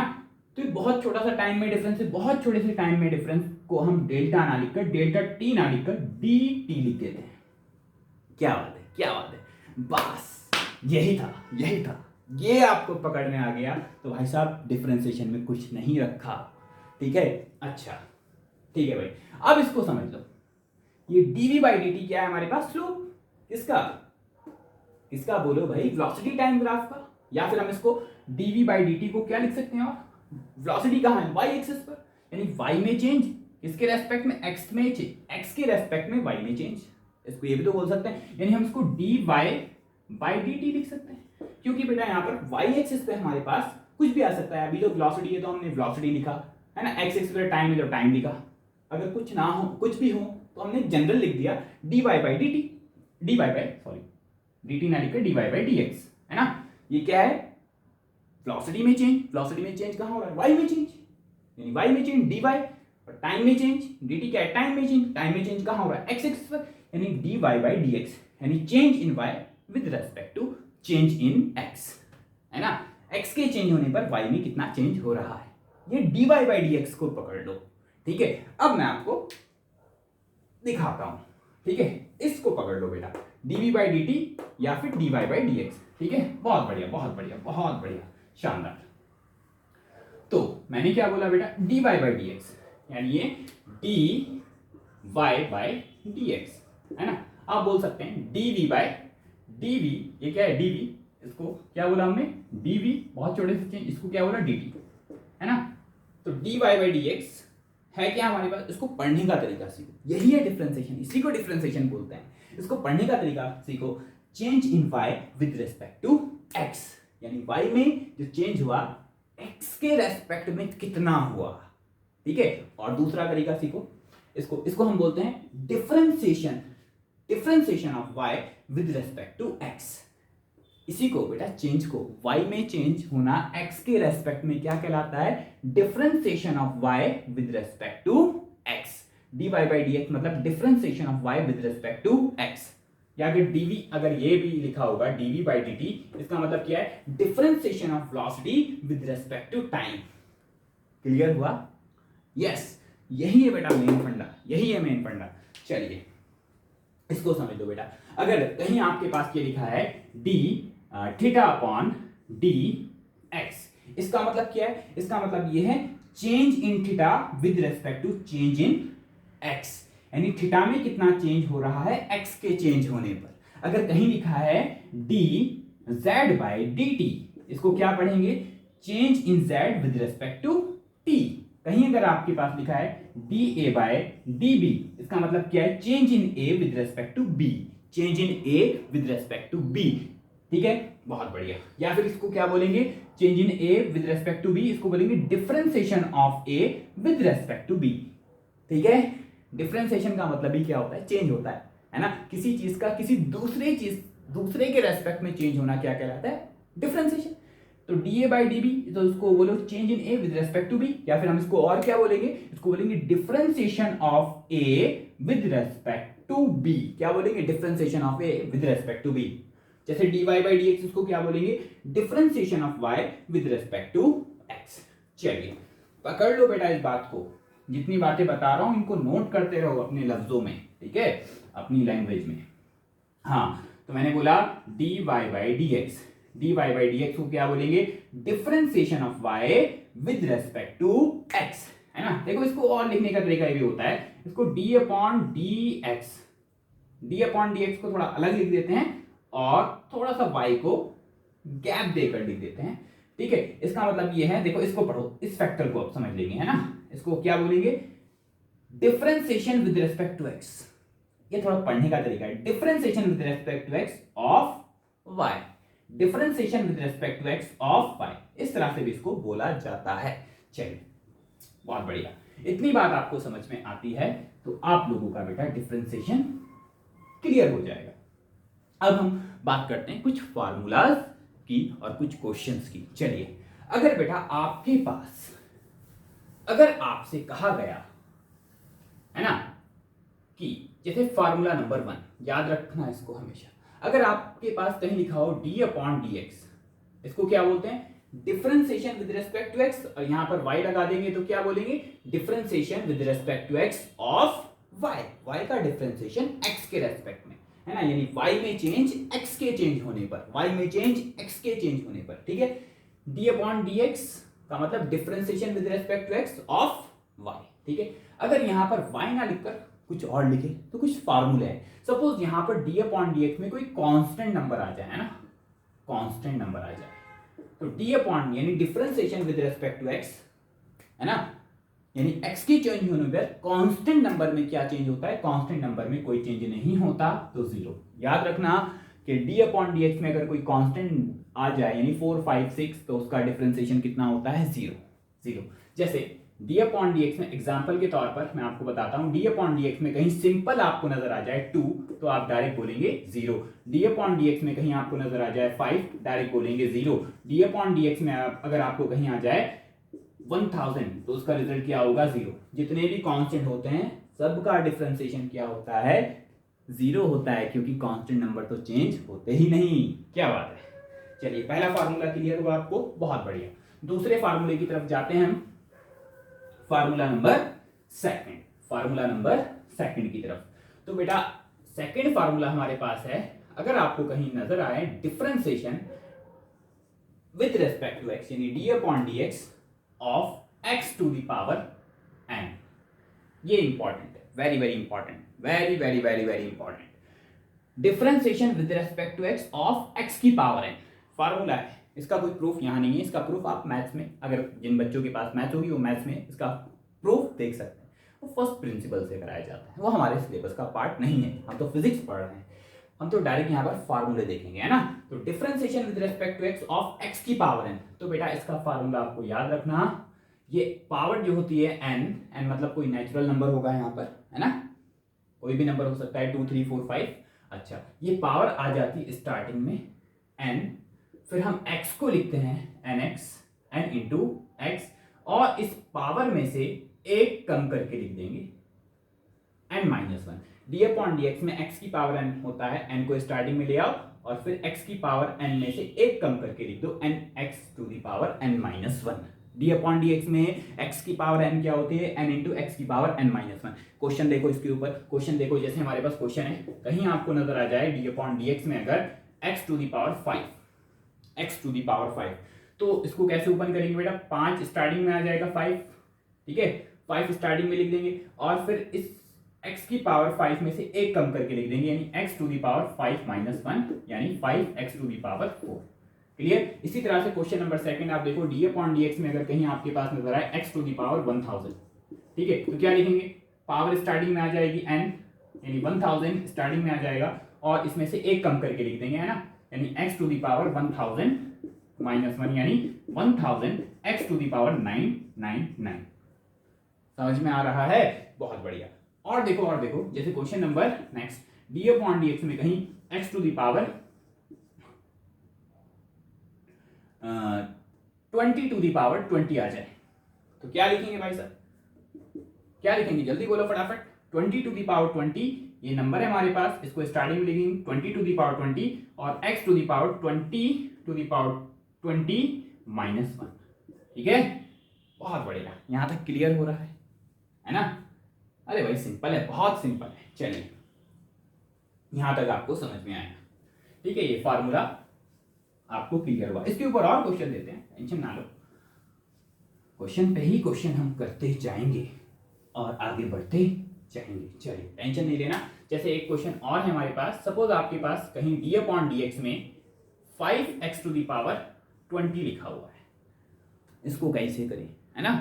तो बहुत छोटा सा टाइम में डिफरेंस है, बहुत छोटे से टाइम में डिफरेंस को हम डेल्टा ना लिखकर, डेल्टा टी ना लिखकर dt लिख देते हैं। क्या बात है, क्या बात है। बस यही था, यही था, ये आपको पकड़ में आ गया तो भाई साहब डिफरेंशिएशन में कुछ नहीं रखा, ठीक है। अच्छा, ठीक है भाई, अब इसको समझ लो। ये dv बाई dt क्या है हमारे पास? स्लोप। किसका? किसका बोलो भाई? वेलोसिटी टाइम ग्राफ का। या फिर हम इसको dv बाई dt को क्या लिख सकते हैं? और वेलोसिटी कहां है? y एक्सिस पर, यानी y में चेंज, किसके रेस्पेक्ट में? x में चेंज, x के रेस्पेक्ट में y में चेंज। इसको ये भी तो बोल सकते हैं, यानी हम इसको dy बाई डी टी लिख सकते हैं, क्योंकि बेटा यहाँ पर वाई एक्सिस पे हमारे पास कुछ भी आ सकता है। अभी तो वेलोसिटी है तो हमने वेलोसिटी लिखा है ना, एक्स एक्सिस पे टाइम है तो टाइम लिखा। अगर कुछ ना हो, कुछ भी हो, तो हमने जनरल लिख दिया D Y by D T, D Y by sorry D T ना लिखकर D Y by D X, है ना। ये क्या है, वेलोसिटी में चेंज। वेलोसिटी में चेंज कहाँ हो रहा है, वाई में चेंज, यानी वाई में चेंज डी वाई। और टाइम में चेंज, डी टी क्या है, टाइम में चेंज। टाइम में चेंज कहाँ हो रहा है, एक्स एक्सिस पर, यानी D Y by D X, यानी change in Y with respect to change in X, है ना। एक्स के चेंज होने पर वाई में कितना चेंज हो रहा है, ये D Y by D x को पकड़ लो, ठीक है। अब मैं आपको दिखाता हूं, ठीक है। इसको पकड़ लो बेटा, डीवी बाई डी टी या फिर D Y by D X, ठीक है। बहुत बढ़िया, बहुत बढ़िया, बहुत बढ़िया, शानदार। तो मैंने क्या बोला बेटा, D Y by D X, यानी ये D Y by D X, है ना। आप बोल सकते हैं डीवी बाई डीवी, ये क्या है डीवी, इसको क्या बोला हमने डीवी, बहुत छोटे से चेंज, इसको क्या बोला डी, है ना। तो D Y by D X है क्या हमारे पास, इसको पढ़ने का तरीका सीखो, यही है डिफरेंशिएशन, इसी को डिफरेंशिएशन बोलते हैं। इसको पढ़ने का तरीका सीखो, change in Y with respect to X, यानी वाई में जो चेंज हुआ एक्स के रेस्पेक्ट में कितना हुआ, ठीक है। और दूसरा तरीका सीखो, इसको हम बोलते हैं differentiation, differentiation of Y with respect to X. इसी को बेटा चेंज को, y में चेंज होना x के रेस्पेक्ट में क्या कहलाता है, differentiation of y with respect to x। dy by dx मतलब differentiation of y with respect to x, या फिर dv, अगर ये भी लिखा होगा dv बाई dt, इसका मतलब क्या है, differentiation of velocity with respect to time. Clear हुआ, यस, यही है बेटा मेन फंडा, यही है मेन फंडा। चलिए इसको समझ लो बेटा, अगर कहीं आपके पास ये लिखा है d theta upon D X, इसका मतलब क्या है, इसका मतलब ये है change in theta with respect to change in X, यानी थीटा में कितना चेंज हो रहा है एक्स के चेंज होने पर। अगर कहीं लिखा है D Z by D T, इसको क्या पढ़ेंगे, change in Z with respect to T. कहीं अगर आपके पास लिखा है D A by D B, इसका मतलब क्या है, change in A with respect to B, change in A with respect to B, ठीक है, बहुत बढ़िया। या फिर इसको क्या बोलेंगे, change in A with respect to B, इसको बोलेंगे differentiation of A with respect to B, ठीक है। डिफरेंशिएशन का मतलब ही क्या होता है, चेंज होता है ना। किसी चीज का किसी दूसरे के रेस्पेक्ट में चेंज होना क्या कहलाता है, डिफरेंशिएशन। तो D A by D B, तो इसको बोलो change in A with respect to B, या फिर हम इसको और क्या बोलेंगे, इसको बोलेंगे differentiation of A with respect to B. क्या बोलेंगे, differentiation of A with respect to B. जैसे D Y by D X, इसको क्या बोलेंगे, differentiation of Y with respect to X. चलिए पकड़ लो बेटा इस बात को, जितनी बातें बता रहा हूं इनको नोट करते रहो अपने लफ्जों में, ठीक है, अपनी लैंग्वेज में। हाँ, तो मैंने बोला D Y by D X, D Y by D x को क्या बोलेंगे, differentiation of Y with respect to X, है ना। देखो इसको और लिखने का तरीका भी होता है, इसको D upon D X, D upon D x को थोड़ा अलग लिख देते हैं और थोड़ा सा y को गैप देकर लिख देते हैं, ठीक है। इसका मतलब ये है, देखो इसको पढ़ो, इस फैक्टर को आप समझ लेंगे, है ना। इसको क्या बोलेंगे, differentiation with respect to x, ये थोड़ा पढ़ने का तरीका है, differentiation with respect to x of y, differentiation with respect to x of y, इस तरह से भी इसको बोला जाता है। चलिए बहुत बढ़िया, इतनी बात आपको समझ में आती है तो आप लोगों का बेटा डिफरेंशिएशन क्लियर हो जाएगा। अब हम बात करते हैं कुछ फार्मूलाज की और कुछ क्वेश्चंस की। चलिए, अगर बेटा आपके पास, अगर आपसे कहा गया है ना कि जैसे फार्मूला नंबर 1, याद रखना इसको हमेशा, अगर आपके पास कहीं लिखा हो डी अपॉन डी एक्स, इसको क्या बोलते हैं, differentiation with respect to X, और यहां पर y लगा देंगे तो क्या बोलेंगे, differentiation with respect to X of y, y का डिफरेंशिएशन x के रेस्पेक्ट में, है ना, यानी y में चेंज x के चेंज होने पर, y में चेंज x के चेंज होने पर, ठीक है। d अपॉन dx का मतलब differentiation with respect to x of y, ठीक है। अगर यहां पर y ना लिखकर कुछ और लिखे तो कुछ फार्मूला है, सपोज यहां पर d अपॉन dx में कोई कांस्टेंट नंबर आ जाए, है ना, कांस्टेंट नंबर आ जाए, तो d अपॉन यानी differentiation with respect to x, है ना, यानी x के चेंज होने पर कांस्टेंट नंबर में क्या चेंज होता है, कांस्टेंट नंबर में कोई चेंज नहीं होता तो जीरो। याद रखना कि डी अपॉन डी एक्स में अगर कोई कांस्टेंट आ जाए यानी 4, 5, 6 तो उसका डिफरेंशिएशन कितना होता है, जीरो। जैसे डी अपॉन डी एक्स में एग्जाम्पल के तौर पर मैं आपको बताता हूं, डी अपॉन डी एक्स में कहीं सिंपल आपको नजर आ जाए 2 तो आप डायरेक्ट बोलेंगे 0। डी अपॉन डी एक्स में कहीं आपको नजर आ जाए 5 डायरेक्ट बोलेंगे 0। डी अपॉन डी एक्स में अगर आपको कहीं आ जाए 1000 तो उसका रिजल्ट क्या होगा, 0। जितने भी कांस्टेंट होते हैं सबका डिफरेंशिएशन क्या होता है, 0 होता है, क्योंकि कांस्टेंट नंबर तो चेंज होते ही नहीं। क्या बात है। चलिए पहला फार्मूला क्लियर हुआ आपको, बहुत बढ़िया। दूसरे फार्मूले की तरफ जाते हैं हम, फार्मूला नंबर सेकंड की तरफ। तो बेटा सेकंड फार्मूला हमारे पास है, अगर आपको कहीं नजर आए differentiation with respect to X यानी D upon D X of X to the power N, ये इंपॉर्टेंट है, very very important, very important. Differentiation with respect to X of X की पावर एन फार्मूला है, इसका कोई proof यहाँ नहीं है। इसका प्रूफ आप मैथ्स में, अगर जिन बच्चों के पास मैथ्स होगी वो मैथ्स में इसका प्रूफ देख सकते हैं। वो फर्स्ट प्रिंसिपल से कराया जाता है, वो हमारे सिलेबस का पार्ट नहीं है, हम तो फिजिक्स पढ़ रहे हैं, हम तो डायरेक्ट यहाँ पर फार्मूले देखेंगे, है ना। तो differentiation with respect to X of X की पावर एन, तो बेटा इसका फार्मूला आपको याद रखना, ये पावर जो होती है एन मतलब कोई नेचुरल नंबर होगा यहाँ पर, है ना, कोई भी नंबर हो सकता है 2, 3, 4, 5। अच्छा, ये पावर आ जाती है स्टार्टिंग में एन, फिर हम x को लिखते हैं n इंटू एक्स, और इस पावर में से एक कम करके लिख देंगे n-1। D upon D x में x की पावर n होता है, n को स्टार्टिंग में ले आओ और फिर x की पावर n में से एक कम करके लिख दो nx to the power n-1। D upon D x में x की पावर n क्या होती है, n इंटू एक्स की पावर n-1। क्वेश्चन देखो इसके ऊपर, क्वेश्चन देखो, जैसे हमारे पास क्वेश्चन है, कहीं आपको नजर आ जाए डी अपॉन डी एक्स में अगर x टू दी पावर 5, तो इसको कैसे ओपन करेंगे बेटा, 5 स्टार्टिंग में आ जाएगा 5, ठीक है, 5 स्टार्टिंग में लिख देंगे और फिर इस x की पावर 5 में से एक कम करके लिख देंगे, यानी x to the power 5 minus 1 यानी 5x to the power 4। Clear. इसी तरह से क्वेश्चन नंबर सेकंड आप देखो, डी अपॉन डी एक्स में अगर कहीं आपके पास नजर आए x टू दी पावर 1000, ठीक है, तो क्या लिखेंगे, पावर स्टार्टिंग में आ जाएगी n यानी 1000 स्टार्टिंग में आ जाएगा और इसमें से एक कम करके लिख देंगे, है ना, यानी x to the power 1000 minus 1 यानी 1000 x टू दी पावर 999। समझ में आ रहा है, बहुत बढ़िया। और देखो जैसे question number next, D upon D x में कहीं x to the power 20 to the power 20 आ जाए, तो क्या लिखेंगे भाई साहब, क्या लिखेंगे, जल्दी बोलो फटाफट। 20 टू दी पावर 20 ये नंबर है हमारे पास, इसको स्टार्टिंग में लिखेंगे 20 टू दी पावर 20 और x to the power 20 to the power 20 minus 1, ठीक है, बहुत बढ़िया। यहां तक क्लियर हो रहा है ना। अरे भाई सिंपल है, बहुत सिंपल है। चलिए यहां तक आपको समझ में आया, ठीक है, ये फार्मूला आपको क्लियर हुआ। इसके ऊपर और क्वेश्चन देते हैं, टेंशन ना लो, क्वेश्चन पे ही क्वेश्चन हम करते जाएंगे और आगे बढ़ते जाएंगे। चलिए टेंशन नहीं लेना। जैसे एक क्वेश्चन और है हमारे पास, सपोज आपके पास कहीं डी अपॉन डी एक्स में 5x टू दी पावर 20 लिखा हुआ है, इसको कैसे करें, है ना।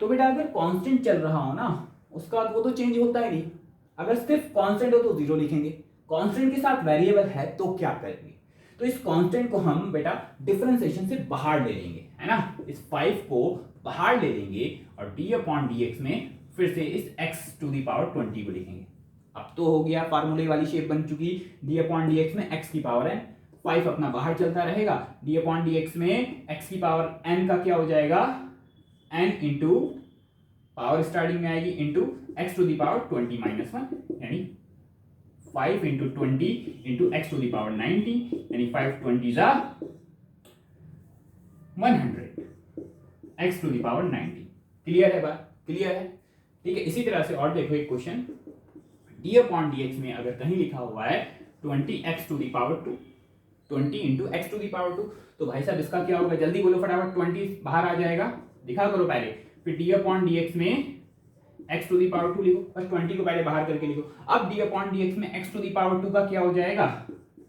तो बेटा अगर कांस्टेंट चल रहा हो ना, उसका वो तो चेंज होता ही नहीं, अगर सिर्फ कांस्टेंट हो तो 0 लिखेंगे, कांस्टेंट के साथ वेरिएबल है तो क्या करेंगे, तो इस कांस्टेंट को हम बेटा डिफरेंशिएशन से बाहर ले लेंगे, है ना, इस 5 को बाहर ले लेंगे और डी अपॉन डी एक्स में फिर से इस x टू दी पावर 20 को लिखेंगे। अब तो हो गया, फार्मूले वाली शेप बन चुकी, डी अपॉन डी एक्स में x की पावर n, 5 अपना बाहर चलता रहेगा, डी अपॉन डी एक्स में x की पावर n का क्या हो जाएगा, n इंटू पावर स्टार्टिंग में आएगी into x to the power 20 minus 1 यानी 5 into 20 into x to the power 90 यानी 5 20 जा 100 x to the power 90। Clear है बात, क्लियर है, ठीक है। इसी तरह से और देखो एक question, D upon D x में अगर कहीं लिखा हुआ है 20x to the power 2, 20 into x to the power 2, तो भाई साहब इसका क्या होगा, जल्दी बोलो फटाफट, 20 बाहर आ जाएगा, दिखा करो पहले, फिर डी अपॉन डी एक्स में x टू दी पावर 2 लिखो, बस 20 को पहले बाहर करके लिखो। अब डी अपॉन डी एक्स में x टू दी पावर 2 का क्या हो जाएगा,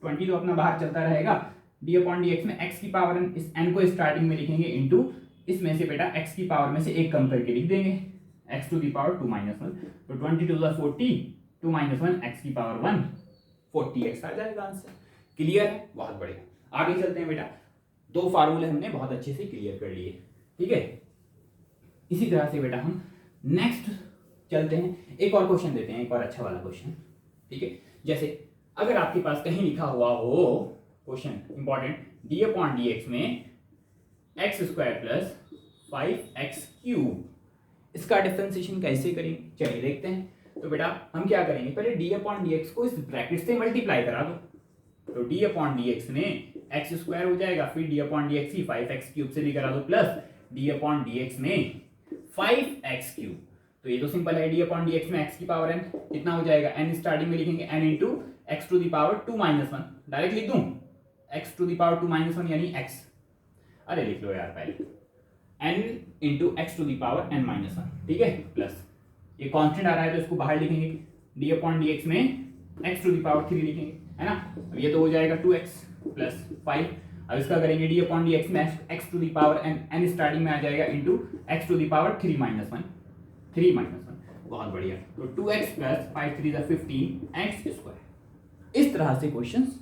20 तो अपना बाहर चलता रहेगा, डी अपॉन डी एक्स में x की पावर n, इस n को स्टार्टिंग में लिखेंगे इंटू इसमें से बेटा x की पावर में से एक कम करके लिख देंगे, x to the power 2 minus 1, तो 20 टू 40, 2 माइनस 1 x की पावर 1, 40x आ जाएगा आंसर। क्लियर है? बहुत बढ़िया। आगे चलते हैं बेटा, दो फार्मूले हमने बहुत अच्छे से क्लियर कर लिए, ठीक है। इसी तरह से बेटा हम नेक्स्ट चलते हैं, एक और क्वेश्चन देते हैं, एक और अच्छा वाला क्वेश्चन, ठीक है। जैसे अगर आपके पास कहीं लिखा हुआ हो question important, D upon D x में एक्स स्क्वायर प्लस 5x³, इसका डिफरेंशिएशन कैसे करेंगे, चलिए देखते हैं। तो बेटा हम क्या करेंगे, पहले डी अपॉन डी एक्स को इस ब्रैकेट से मल्टीप्लाई करा दो, तो डी अपॉन डी एक्स में एक्स स्क्वायर हो जाएगा, फिर डी अपॉन डी एक्स ही 5x³ से भी करा दो, plus d upon D x में 5x³, तो ये तो सिंपल है, डी अपॉन डी एक्स में x की पावर n कितना हो जाएगा, n स्टार्टिंग में लिखेंगे n into x to the power 2 - 1, direct लिख दूं x टू द पावर 2 - 1 यानी x, अरे लिख लो यार पहले n into x to the power n - 1, ठीक है, प्लस ये कांस्टेंट आ रहा है तो इसको बाहर लिखेंगे, डी अपॉन डी एक्स में एक्स टू द पावर 3 लिखेंगे, है ना। अब ये तो हो जाएगा 2x प्लस 5, अब इसका करेंगे डी अपॉन डी एक्स में x to the power n starting में आ जाएगा into x to the power 3 - 1, 3 - 1, बहुत बढ़िया, तो 2x प्लस 5 3 15 एक्स स्क्वायर। इस तरह से क्वेश्चंस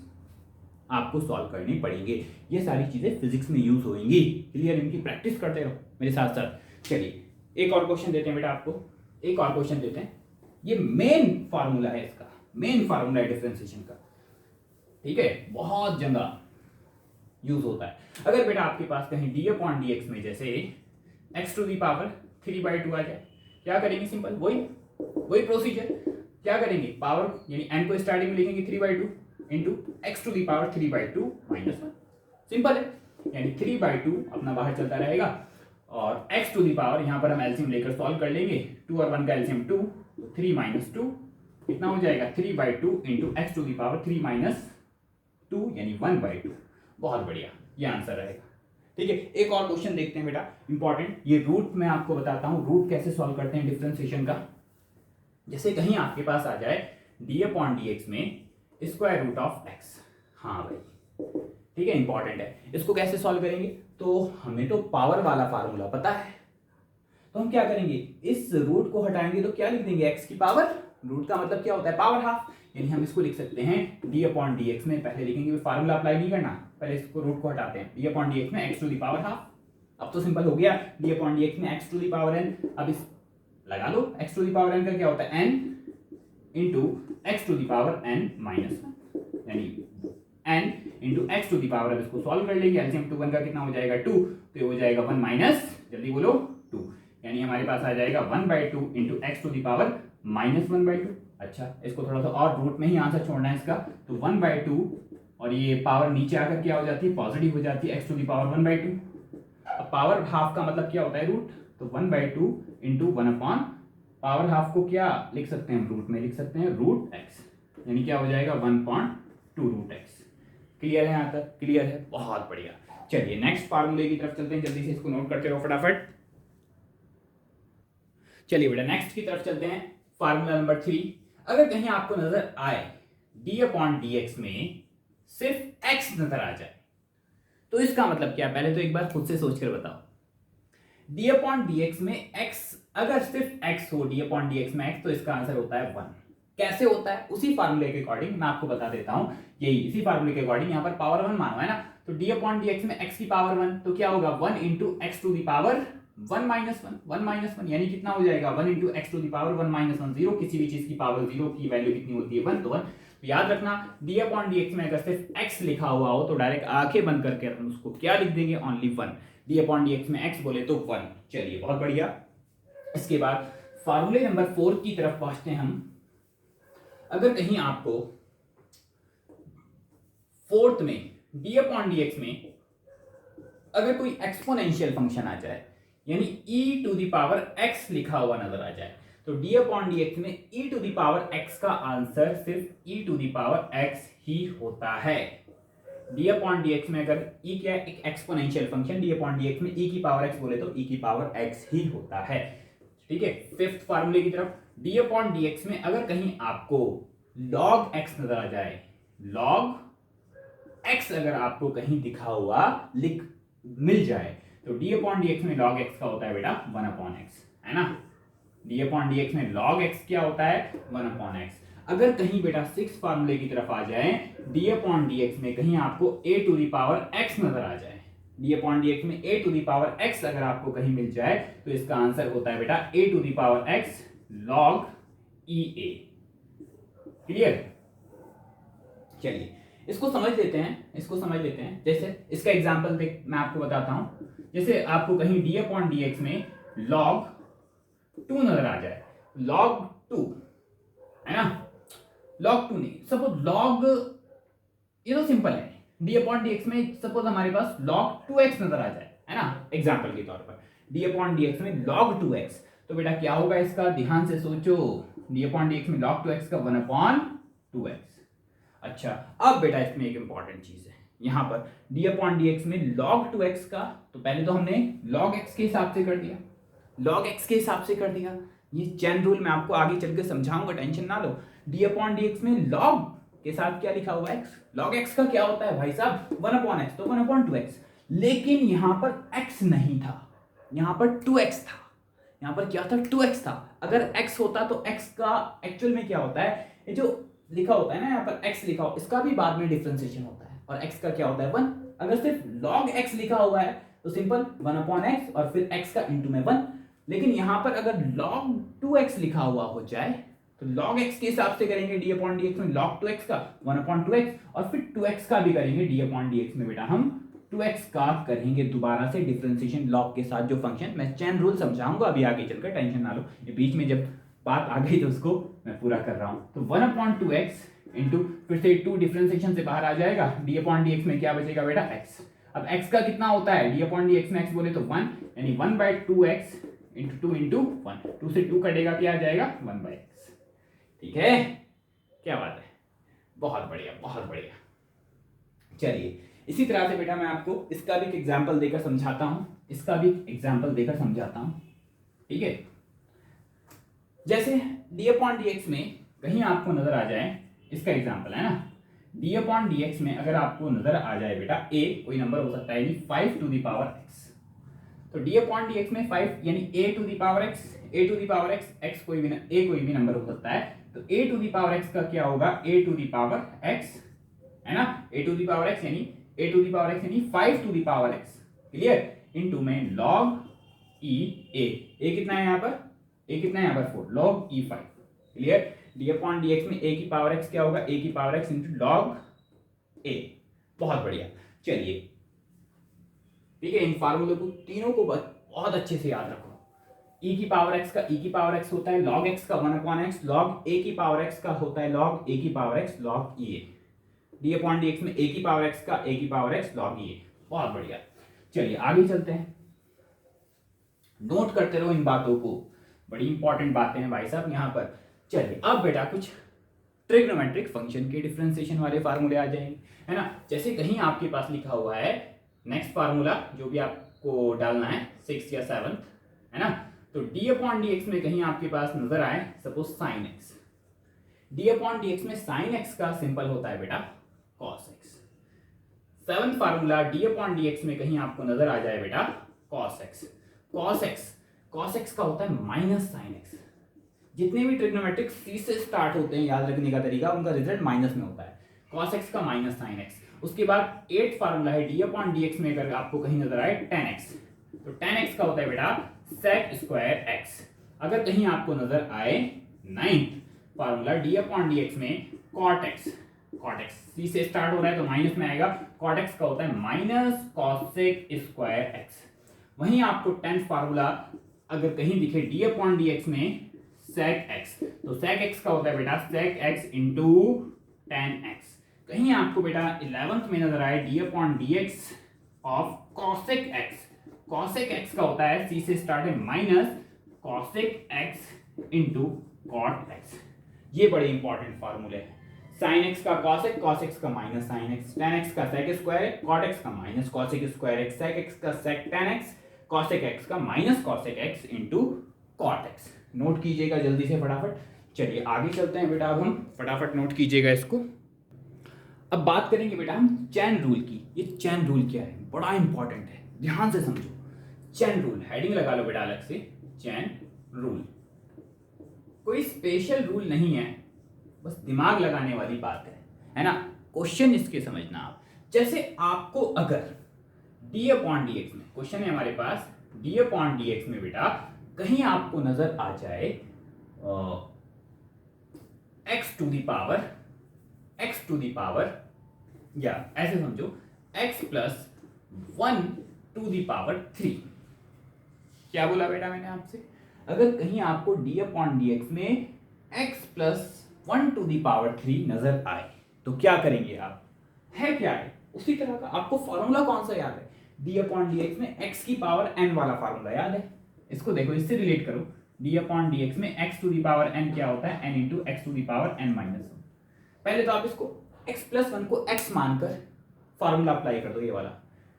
आपको सॉल्व करने पड़ेंगे, ये सारी चीजें फिजिक्स में यूज होंगी, क्लियर, इनकी प्रैक्टिस करते रहो मेरे साथ साथ। चलिए एक और क्वेश्चन देते हैं बेटा आपको, एक और क्वेश्चन देते हैं, ये मेन फार्मूला है, इसका मेन फार्मूला है डिफरेंशिएशन का, ठीक है, बहुत जगह यूज होता है। अगर बेटा आपके पास कहीं डी अपॉन डी एक्स में जैसे एक्स टू दी पावर 3/2 आ जाए, क्या करेंगे, सिंपल वही प्रोसीजर, क्या करेंगे, पावर यानी n को स्टार्टिंग में लिखेंगे 3/2 into x to the power 3/2 - 1, simple है, यानी 3/2 अपना बाहर चलता रहेगा, और x टू दी पावर यहाँ पर हम एलसीएम लेकर सॉल्व कर लेंगे, 2 और 1 का एलसीएम 2, 3 - 2 कितना हो जाएगा, 3/2 into x to the power 3 - 2 यानी 1/2, बहुत बढ़िया, ये आंसर रहेगा, ठीक है। एक और क्वेश्चन देखते हैं बेटा इंपॉर्टेंट, ये रूट मैं आपको बताता हूं, रूट कैसे सॉल्व करते हैं डिफरेंशिएशन का। जैसे कहीं आपके पास आ जाए डी अपॉन डी एक्स में स्क्वायर रूट ऑफ एक्स, हाँ भाई, ठीक है, इंपॉर्टेंट है, इसको कैसे सॉल्व करेंगे, तो हमें तो पावर वाला फार्मूला पता है, तो हम क्या करेंगे, इस रूट को हटाएंगे तो क्या लिख देंगे, एक्स की पावर, रूट का मतलब क्या होता है, पावर हाफ, यानी हम इसको लिख सकते हैं डी अपॉन डी एक्स में, पहले लिखेंगे, फार्मूला अप्लाई नहीं करना, पहले इसको रूट को हटाते हैं, डी अपॉन डी एक्स में x to the power half, अब तो सिंपल हो गया, डी अपॉन डी एक्स में x to the power n, अब इस लगा लो, X to the power n का क्या होता है, n into x to the power n - 1, यानी n into x to the power, अब इसको सॉल्व कर लेंगे, एलसीएम 2 1 का कितना हो जाएगा 2, तो ये हो जाएगा 1 माइनस, जल्दी बोलो 2, यानी हमारे पास आ जाएगा 1/2 into x to the power -1/2। अच्छा, इसको थोड़ा सा और रूट में ही आंसर छोड़ना है इसका, तो 1/2 और ये पावर नीचे आकर क्या हो जाती है, पॉजिटिव हो जाती है, एक्स टू दी पावर 1/2, अब पावर हाफ का मतलब क्या होता है, रूट, तो 1/2 इंटू 1/, पावर हाफ को क्या लिख सकते हैं, रूट में लिख सकते हैं रूट एक्स, यानी क्या हो जाएगा 1/2 रूट एक्स। क्लियर है, यहाँ तक क्लियर है, बहुत बढ़िया। चलिए नेक्स्ट फार्मूले की तरफ चलते हैं, जल्दी से इसको नोट करते रहो फटाफट। चलिए बेटा नेक्स्ट की तरफ चलते हैं, फार्मूला नंबर 3, अगर कहीं आपको नजर आए डी अपॉन डी एक्स में सिर्फ x नजर आ जाए, तो इसका मतलब क्या, पहले तो एक बार खुद से सोचकर बताओ, डी अपॉन डी एक्स में x, अगर सिर्फ x हो डी अपॉन डी एक्स में x, तो इसका आंसर होता है 1। कैसे होता है, उसी फार्मूले के अकॉर्डिंग मैं आपको बता देता हूं, यही इसी फार्मूले के अकॉर्डिंग, यहाँ पर पावर 1 मानो है ना, तो डी अपॉन डी एक्स में x की पावर 1, तो क्या होगा 1 into x to the power 1 - 1 यानी कितना हो जाएगा 1 into x to the power 1 - 1, 0, किसी भी चीज की पावर 0 की वैल्यू कितनी होती है 1, तो 1, तो याद रखना डी अपॉन डी एक्स में अगर सिर्फ x लिखा हुआ हो तो डायरेक्ट आंखें बंद करके हम उसको क्या लिख देंगे, only 1, D upon D x में x बोले तो 1। चलिए बहुत बढ़िया, इसके बाद फार्मूले नंबर 4 की तरफ पहुंचते हैं हम। अगर कहीं आपको फोर्थ में डी अपॉन डी एक्स में अगर कोई एक्सपोनेंशियल फंक्शन आ जाए, यानी e to the power x लिखा हुआ नजर आ जाए, तो d अपॉन डी एक्स में e to the power x का आंसर सिर्फ e to the power x ही होता है। d अपॉन डी एक्स में अगर e क्या है, एक exponential function, d upon D x में e की पावर x बोले तो e की पावर x ही होता है, ठीक है। फिफ्थ फार्मूले की तरफ, d अपॉन डी एक्स में अगर कहीं आपको log x नजर आ जाए, log x अगर आपको कहीं दिखा हुआ मिल जाए, तो d अपॉन डी एक्स में log x का होता है बेटा 1/x, है ना, d अपॉन डी एक्स में log x क्या होता है 1/x। अगर कहीं बेटा सिक्स फार्मूले की तरफ आ जाए, डी अपॉन डी एक्स में कहीं आपको ए टू दी पावर एक्स नजर आ जाए, डी अपॉन डी एक्स में ए टू दी पावर एक्स अगर आपको कहीं मिल जाए तो इसका आंसर होता है बेटा A to the power X log E A. Clear? चलिए इसको समझ लेते हैं, जैसे इसका एग्जांपल देख मैं आपको बताता हूं। जैसे आपको कहीं डी अपॉन डी एक्स में लॉग 2 नजर आ जाए, लॉग 2 है ना, लॉग 2 नहीं, सपोज लॉग, ये तो सिंपल है, डी अपॉन डी एक्स में सपोज हमारे पास लॉग 2x नजर आ जाए, है ना, एग्जांपल के तौर पर डी अपॉन डी एक्स में लॉग 2x, तो बेटा क्या होगा इसका, ध्यान से सोचो, डी अपॉन डी एक्स में log 2x का 1 अपॉन 2x। अच्छा अब बेटा इसमें एक इंपॉर्टेंट चीज है, यहां पर डी अपॉन डी एक्स में log 2x का, तो पहले तो हमने log x के हिसाब से कर दिया, log x के हिसाब से कर दिया, ये चेन रूल मैं आपको आगे चल के समझाऊंगा, टेंशन ना लो। डी अपॉन डी एक्स में log के साथ क्या लिखा हुआ है x, log x का क्या होता है भाई साहब 1 अपॉन x, तो 1 अपॉन 2x, लेकिन यहां पर x नहीं था, यहां पर 2x था, यहां पर क्या था 2x था। अगर x होता तो x का एक्चुअल में क्या होता है, ये जो लिखा होता है ना यहाँ पर x लिखा हो, इसका भी बाद में डिफरेंशिएशन होता है, और x का क्या होता है 1। अगर सिर्फ log x लिखा हुआ है तो सिंपल 1 अपॉन x और फिर x का इंटू में 1, लेकिन यहां पर अगर log 2x लिखा हुआ हो जाए तो log x के हिसाब से करेंगे डी अपॉन डी एक्स में log 2x का 1 अपॉन 2x, और फिर 2x का भी करेंगे डी अपॉन डी एक्स में बेटा हम 2x का करेंगे दोबारा से डिफरेंशिएशन लॉग के साथ जो फंक्शन, मैं चेन रूल समझाऊंगा अभी आगे चलकर, टेंशन ना लो, ये बीच में जब बात आ गई तो उसको मैं पूरा कर रहा हूं। तो 1 अपॉन 2x इंटू फिर से 2 डिफरेंशिएशन से बाहर आ जाएगा, डी अपॉन डी एक्स में क्या बचेगा बेटा x। अब x का कितना होता है, डी अपॉन डी एक्स में x बोले तो 1, यानी 1/2x इंटू 2 इंटू 1, 2 से 2 कटेगा, क्या आ जाएगा 1/x। ठीक है, क्या बात है, बहुत बढ़िया बहुत बढ़िया। चलिए इसी तरह से बेटा मैं आपको इसका भी एक एग्जाम्पल देकर समझाता हूं, ठीक है। जैसे डी अपॉन डी एक्स में कहीं आपको नजर आ जाए, इसका एग्जाम्पल है ना, डी अपॉन डी एक्स में अगर आपको नजर आ जाए बेटा a कोई नंबर हो सकता है, यानी 5 टू दी पावर x, तो डी अपॉन डी एक्स में 5 यानी a to the power x, x कोई भी नंबर हो सकता है, तो a to the power x का क्या होगा, a to the power x है ना, a to the power x यानी 5 to the power x, clear, into में log e a कितना है यहाँ पर, a कितना है यहाँ पर 4, log e 5, clear. D upon D x में a की पावर x क्या होगा, a की power x into log a, बहुत बढ़िया। चलिए ठीक है, इन फार्मूले को तीनों को बहुत अच्छे से याद रखो। e की पावर x का e की पावर x होता है log x का 1 अपॉन x, log a की पावर x का होता है log a की power x log e a, D upon D x में a की पावर x का a की power x log e a, बहुत बढ़िया। चलिए आगे चलते हैं, नोट करते रहो इन बातों को, बड़ी इंपॉर्टेंट बातें हैं भाई साहब यहाँ पर। चलिए अब बेटा कुछ ट्रिग्नोमेट्रिक फंक्शन के डिफरेंशिएशन वाले फार्मूले आ जाएंगे, है ना। जैसे कहीं आपके पास लिखा हुआ है नेक्स्ट फार्मूला, जो भी आपको डालना है 6 या 7, है ना, तो डी अपॉन डी एक्स में कहीं आपके पास नजर आए suppose sine x, D upon D x में साइन एक्स का सिंपल होता है बेटा cos x. 7th formula D upon D x में कहीं आपको नजर आ जाए बेटा कॉस एक्स, कॉस एक्स का होता है माइनस साइन एक्स। जितने भी ट्रिग्नोमेट्रिक सी से स्टार्ट होते हैं, याद रखने का तरीका, उनका रिजल्ट माइनस में होता है, कॉस एक्स का माइनस साइन एक्स। उसके बाद 8th फार्मूला है डी अपॉन डी एक्स में अगर आपको कहीं नजर आए tan x, तो tan x का होता है बेटा sec स्क्वायर x। अगर कहीं आपको नजर आए 9th formula D upon D x में cot x सी से स्टार्ट हो रहा है तो माइनस में आएगा, cot x का होता है माइनस cosec स्क्वायर x। वहीं आपको 10th फार्मूला अगर कहीं दिखे डी अपॉन डी एक्स में sec x, तो sec x का होता है बेटा sec x into tan x। कहीं आपको बेटा 11th में नजर आए D upon D X of cosec x का होता है सी से स्टार्ट है minus cosec x into cot x। ये बड़े इंपॉर्टेंट फार्मूले हैं, sin x का cos x का minus sin x, tan x का sec स्क्वायर, cot x का minus cosec square x, sec x का sec tan x, cosec x का minus cosec x into cot x। Note कीजिएगा जल्दी से फटाफट। चलिए आगे चलते हैं बेटा, अब हम फटाफट नोट कीजिएगा इसको। अब बात करेंगे बेटा हम चैन रूल की। ये चैन रूल क्या है, बड़ा इंपॉर्टेंट है, ध्यान से समझो। चैन रूल हेडिंग लगा लो बेटा अलग से, चैन रूल कोई स्पेशल रूल नहीं है, बस दिमाग लगाने वाली बात है ना। क्वेश्चन इसके समझना आप, जैसे आपको अगर डी अपॉन डी एक्स में, क्वेश्चन है हमारे पास डी अपॉन डी एक्स में बेटा कहीं आपको नजर आ जाए एक्स टू दी पावर या ऐसे समझो x plus 1 to the power 3। क्या बोला बेटा मैंने आपसे, अगर कहीं आपको डी अपॉन डी एक्स में x plus 1 to the power 3 नजर आए तो क्या करेंगे आप, है क्या है उसी तरह का। आपको फॉर्मूला कौन सा याद है, डी अपॉन डी एक्स में x की पावर n वाला फॉर्मूला याद है। इसको देखो, इससे रिलेट करो, डी अपॉन डी एक्स में x to the power n क्या होता है, n into x to the power n minus 1। पहले तो आप इसको x प्लस 1 को x मानकर फॉर्मूला अप्लाई कर दो, ये वाला।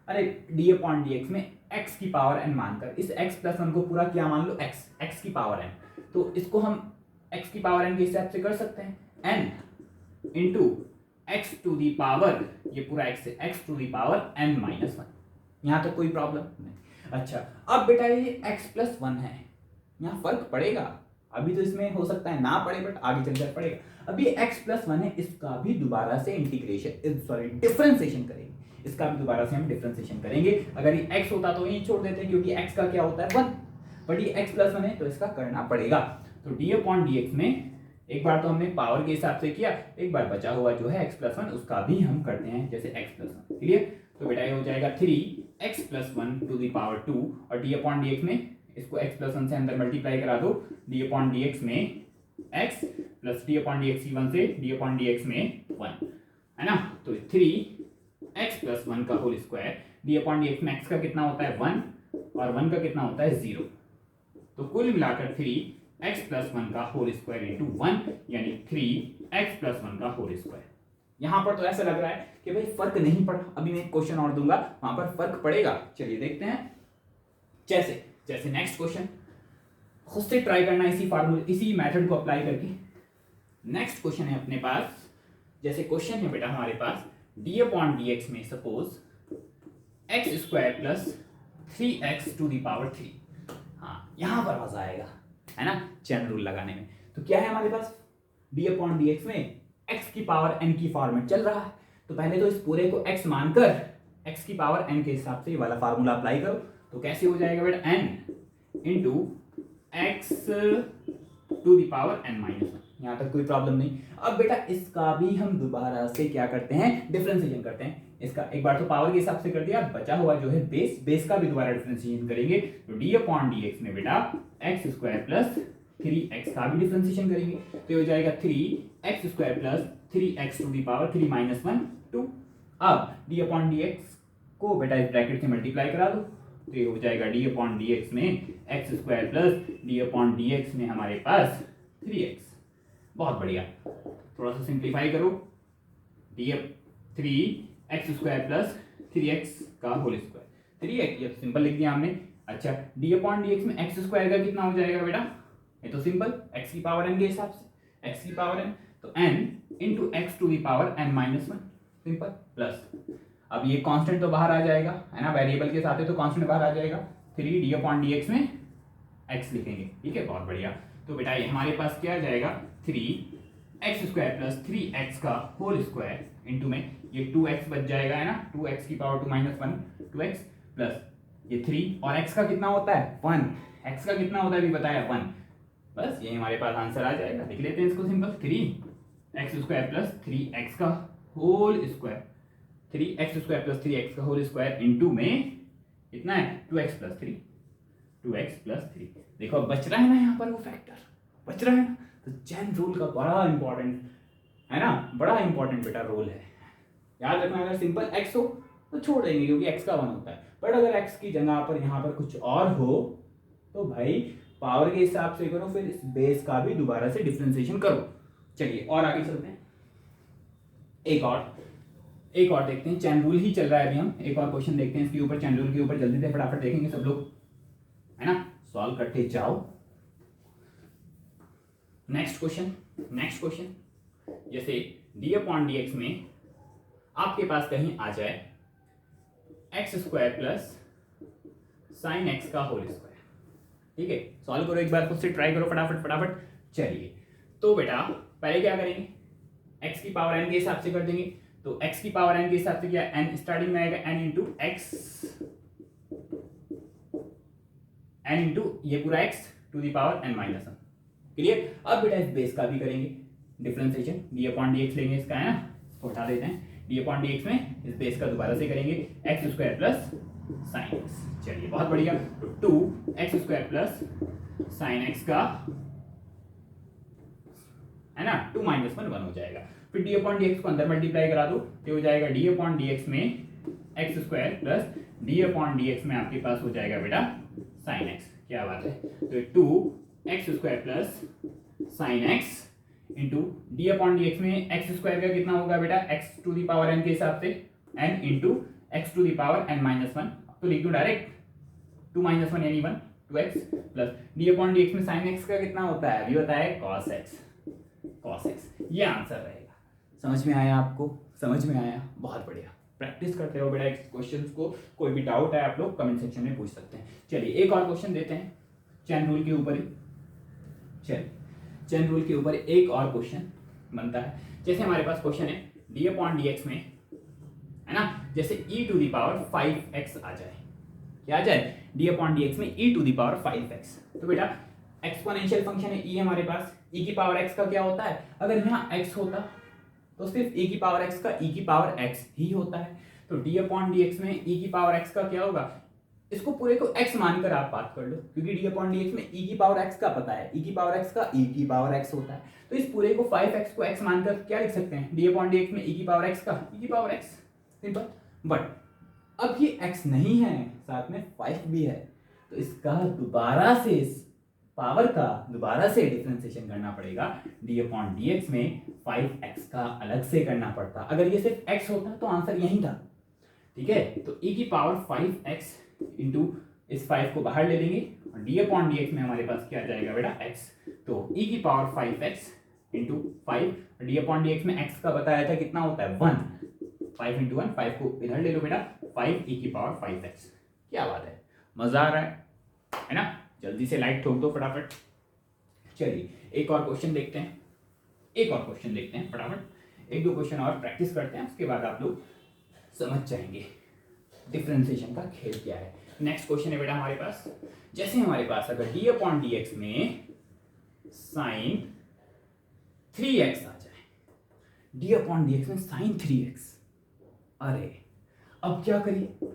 अरे डी अपॉन डी एक्स में x की पावर n मानकर इस x प्लस 1 को पूरा क्या मान लो, x की पावर n, तो इसको हम x की पावर n के हिसाब से कर सकते हैं, n into x to the power, ये पूरा x है, x to the power n minus 1। यहाँ तक कोई प्रॉब्लम नहीं। अच्छा अब बेटा ये x प्लस 1 है, यहाँ फर्क पड़ेगा, अभी तो इसमें हो सकता है ना पड़े बट आगे चलकर पड़ेगा। अभी x प्लस 1 है, इसका भी दोबारा से इंटीग्रेशन सॉरी डिफरेंशिएशन करेंगे, इसका भी दोबारा से हम डिफरेंशिएशन करेंगे। अगर ये x होता तो यही छोड़ देते हैं क्योंकि x का क्या होता है 1, बट ये x प्लस 1 है तो इसका करना पड़ेगा। तो डी अपॉन डी एक्स में एक बार तो हमने पावर के हिसाब से किया, एक बार बचा हुआ जो है x प्लस 1 उसका भी हम करते हैं जैसे x प्लस 1। क्लियर, तो बेटा ये हो जाएगा 3x plus 1 to the power 2 और डी अपॉन डी एक्स में इसको x प्लस 1 से अंदर मल्टीप्लाई करा दो, डी अपॉन डी एक्स में x plus d upon D x 1 से डी अपॉन डी एक्स में 1 है ना। तो 3x प्लस 1 का whole square, d upon D x में x का कितना होता है 1 और 1 का कितना होता है 0, तो कुल मिलाकर 3x प्लस 1 का होल स्क्वायर इंटू 1 यानी 3x प्लस 1 का होल स्क्वायर। यहां पर तो ऐसा लग रहा है कि भाई फर्क नहीं पड़ा, अभी मैं एक क्वेश्चन और दूंगा वहां पर फर्क पड़ेगा। चलिए देखते हैं, जैसे नेक्स्ट क्वेश्चन खुद से ट्राई करना इसी फार्मूले इसी मेथड को अप्लाई करके। नेक्स्ट क्वेश्चन है अपने पास, जैसे क्वेश्चन है बेटा हमारे पास डी अपॉन डी एक्स में suppose x square plus 3x to the power 3। हाँ यहां पर मजा आएगा है ना चैन रूल लगाने में। तो क्या है हमारे पास, डी अपॉन डी एक्स में x की पावर n की फॉर्मेट चल रहा है, तो पहले तो इस पूरे को x मानकर x की पावर n के हिसाब से ये वाला फार्मूला अप्लाई करो। तो कैसे हो जाएगा बेटा, n into x to the power n minus 1। यहाँ तक कोई प्रॉब्लम नहीं। अब बेटा इसका भी हम दोबारा से क्या करते हैं, डिफरेंशिएशन करते हैं। इसका एक बार तो पावर के हिसाब से कर दिया, बचा हुआ जो है बेस का भी दोबारा डिफरेंशिएशन करेंगे। तो डी अपॉन डी एक्स में बेटा एक्स स्क्वायर प्लस 3x का भी डिफरेंशिएशन करेंगे, तो हो जाएगा 3x square plus 3x to the power 3 minus 1 2। अब डी अपॉन डी एक्स को बेटा इस ब्रैकेट से मल्टीप्लाई करा दो, तो ये हो जाएगा डी अपॉन डी एक्स में x square plus d upon D x में हमारे पास 3x। बहुत बढ़िया, थोड़ा सा सिंप्लीफाई करो, D 3x square plus 3x का होल स्क्वायर 3x, ये सिंपल लिख दिया हमने। अच्छा डी अपॉन डी एक्स में एक्स स्क्वायर का कितना हो जाएगा बेटा, ये तो सिंपल x की पावर n के हिसाब से x की पावर n, तो n into x to the power n minus 1 simple plus. अब ये कांस्टेंट तो बाहर आ जाएगा है ना, वेरिएबल के साथ है तो कांस्टेंट बाहर आ जाएगा, 3 डी अपॉन डी एक्स में x लिखेंगे। ठीक है, बहुत बढ़िया। तो बेटा ये हमारे पास क्या आ जाएगा, 3x स्क्वायर प्लस 3x का होल स्क्वायर इंटू में ये 2x बच जाएगा है ना, 2x की पावर 2 माइनस 1 2x प्लस ये 3 और x का कितना होता है 1, x का कितना होता है अभी बताया 1, बस ये हमारे पास आंसर आ जाएगा। लिख लेते हैं इसको simple, 3x square plus 3x का whole square, 3x square plus 3x का होल स्क्वायर इंटू में कितना है 2x प्लस 3, 2x प्लस 3। देखो अब बच रहा है ना, यहाँ पर वो फैक्टर बच रहा है ना। तो चैन रूल का बड़ा इंपॉर्टेंट है ना, बड़ा इंपॉर्टेंट बेटा रोल है, याद रखना। अगर सिंपल x हो तो छोड़ देंगे क्योंकि x का 1 होता है, बट अगर x की जगह पर यहाँ पर कुछ और हो तो भाई पावर के हिसाब से करो, फिर इस बेस का भी दोबारा से डिफरेंशिएशन करो। चलिए और आगे चलते हैं, एक और देखते हैं, चैन रूल ही चल रहा है अभी, हम एक और क्वेश्चन देखते हैं इसके ऊपर, चैन रूल के ऊपर जल्दी से फटाफट देखेंगे सब लोग है ना, सॉल्व करते जाओ। नेक्स्ट क्वेश्चन जैसे डी अपॉन डी एक्स में आपके पास कहीं आ जाए x square plus sine x का होल स्क्वायर। ठीक है, सॉल्व करो एक बार, खुद से ट्राई करो फटाफट। चलिए तो बेटा पहले क्या करेंगे, x की पावर n के हिसाब से कर देंगे, तो x की पावर n के हिसाब से क्या, n स्टार्टिंग में आएगा n into x, n into ये पूरा x to the power n minus one. Clear. अब बेटा इस बेस का भी करेंगे differentiation, d upon D x लेंगे इसका, है ना, इसको हटा देते हैं, डी अपॉन डी एक्स में इस बेस का दोबारा से करेंगे x square plus sine x. चलिए बहुत बढ़िया, तो two x square plus sine x का, है ना, टू माइनस वन वन हो जाएगा। फिर डी अपॉन डी एक्स को अंदर मल्टीप्लाई करा दो, तो हो जाएगा डी अपॉन डी एक्स में x square plus d upon D x में आपके पास हो जाएगा बेटा साइन एक्स। क्या बात है, तो two x square plus sine x into d upon D x में एक्स स्क्वायर का कितना होगा बेटा, x to the power n के हिसाब से n into x to the power n minus one, तो लिख दो डायरेक्ट टू माइनस वन यानी one, two x plus d upon D x में साइन एक्स का कितना होता है, अभी होता है कॉस एक्स, कॉस एक्स। ये आंसर रहेगा। समझ में आया आपको, समझ में आया, बहुत बढ़िया। प्रैक्टिस करते हो बेटा क्वेश्चंस को, कोई भी डाउट है आप लोग कमेंट सेक्शन में पूछ सकते हैं। चलिए एक और क्वेश्चन देते हैं चैन रूल के ऊपर ही। चलिए चैन रूल के ऊपर एक और क्वेश्चन बनता है। जैसे हमारे पास क्वेश्चन है डी अपॉन डी एक्स में, है ना, जैसे e to the power 5x आ जाए, क्या आ जाए, डी अपॉन डी एक्स में e to the power 5x। तो बेटा एक्सपोनेंशियल फंक्शन है e हमारे पास, e की पावर x का क्या होता है, अगर यहाँ x होता तो सिर्फ e की पावर x का e की पावर x ही होता है। तो d अपॉन डी एक्स में e की पावर x का क्या होगा, इसको पूरे को x मानकर आप बात कर लो, क्योंकि d अपॉन डी एक्स में e की पावर x का पता है, e की पावर x का e की पावर x होता है। तो इस पूरे को 5x को x मानकर क्या लिख सकते हैं, d अपॉन डी एक्स में e की पावर x का e की पावर x, सिंपल। बट अब ये x नहीं है, साथ में 5 भी है, तो इसका दोबारा से इस पावर का दोबारा से डिफरेंशिएशन करना पड़ेगा। d अपॉन डी एक्स में 5x का अलग से करना पड़ता, अगर ये सिर्फ x होता तो आंसर यही था, ठीक है। तो e की पावर 5x इंटू इस 5 को बाहर ले लेंगे और d अपॉन डी एक्स में हमारे पास क्या आ जाएगा बेटा x, तो e की power 5x into 5, D upon D x में x का बताया था कितना होता है 1, 5 इंटू 1, 5 को इधर ले लो बेटा, 5 e की पावर 5x। क्या बात है, मजा आ रहा है ना। जल्दी से लाइट ठोक दो फटाफट। चलिए एक और क्वेश्चन देखते हैं, एक और क्वेश्चन देखते हैं फटाफट, एक दो क्वेश्चन और प्रैक्टिस करते हैं, उसके बाद आप लोग समझ जाएंगे डिफरेंशिएशन का खेल क्या है। नेक्स्ट क्वेश्चन है बेटा हमारे पास, जैसे हमारे पास अगर d अपॉन डी एक्स में साइन 3x आ जाए, d अपॉन डी एक्स में साइन 3x, अरे अब क्या करिए,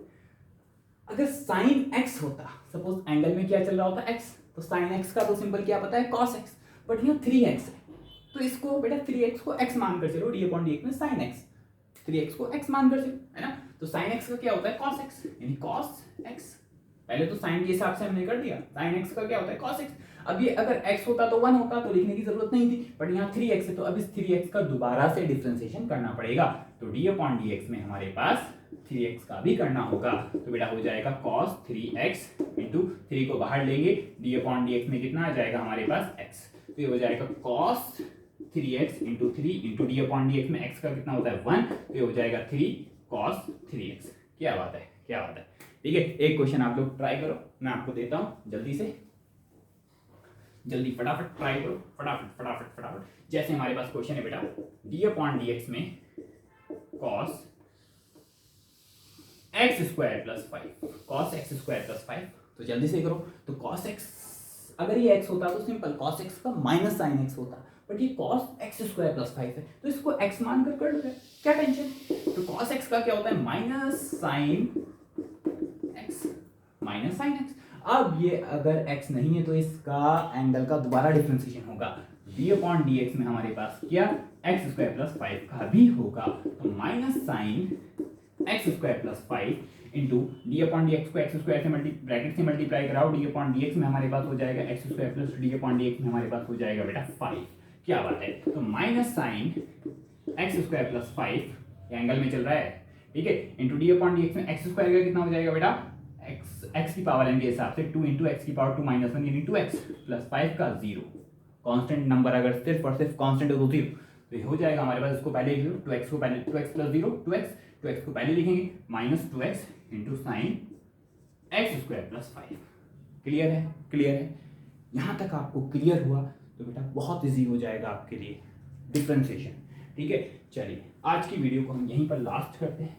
अगर साइन x होता, सपोज एंगल में क्या चल रहा होता x, तो साइन x का तो सिंपल क्या पता है कॉस x, बट यहाँ 3x है, तो इसको बेटा 3x को x मानकर चलो, d अपॉन डी एक्स में साइन x, 3x को x मानकर चलो, है ना। तो साइन x का क्या होता है cos x, यानी cos x, पहले तो साइन के हिसाब से हमने कर दिया, साइन x का क्या होता है cos x। अब ये अगर x होता तो 1 होता तो लिखने की जरूरत नहीं थी, बट यहाँ 3x है, तो अब इस 3x का दोबारा से डिफरेंशिएशन करना पड़ेगा। तो d अपॉन डी एक्स में हमारे पास 3x का भी करना होगा, तो बेटा हो जाएगा cos 3x इंटू 3 को बाहर लेंगे, d अपॉन डी एक्स में कितना आ जाएगा हमारे पास x, तो ये हो जाएगा cos 3x into 3 into d upon D x में x का कितना होता है 1, तो ये हो जाएगा 3 cos 3x। क्या बात है, क्या बात है, ठीक है। एक क्वेश्चन आप लोग ट्राई करो, मैं आपको देता हूं जल्दी से, जल्दी फटाफट ट्राई करो, फटाफट फटाफट फटाफट। जैसे हमारे पास क्वेश्चन है बेटा d अपॉन डी एक्स में cos x square plus 5, cos x square plus 5, तो जल्दी से करो। तो cos x, अगर ये x होता तो सिंपल cos x का माइनस साइन x होता, बट ये cos x स्क्वायर प्लस 5 है, तो इसको x मानकर कर लो, क्या टेंशन। तो cos x का क्या होता है minus sine x, minus sine x। अब ये अगर x नहीं है तो इसका एंगल का दोबारा डिफरेंशिएशन होगा, d अपॉन डी एक्स में हमारे पास क्या x स्क्वायर प्लस 5 का भी होगा, तो minus sine x square plus 5 into d upon D x को x स्क्वायर से ब्रैकेट से मल्टीप्लाई कराओ, d अपॉन डी एक्स में हमारे पास हो जाएगा x square plus d upon D x में हमारे पास हो जाएगा बेटा 5। क्या बात है, तो minus sine x square plus 5 angle में चल रहा है, ठीक है, into d upon D x में x स्क्वायर का कितना हो जाएगा बेटा x की पावर n के हिसाब से 2 इंटू एक्स की पावर 2 माइनस 1 यानी 2x प्लस 5 का 0, कांस्टेंट नंबर अगर सिर्फ और सिर्फ कांस्टेंट हो तो 0, तो ये हो जाएगा हमारे पास, इसको पहले लिख लो, 2x को पहले 2x प्लस 0 2x को पहले लिखेंगे minus 2x into sine x square plus 5। Clear है, क्लियर है, यहाँ तक आपको क्लियर हुआ तो बेटा बहुत इजी हो जाएगा आपके लिए डिफरेंशिएशन, ठीक है, चलिए आज की वीडियो को हम यहीं पर लास्ट करते हैं।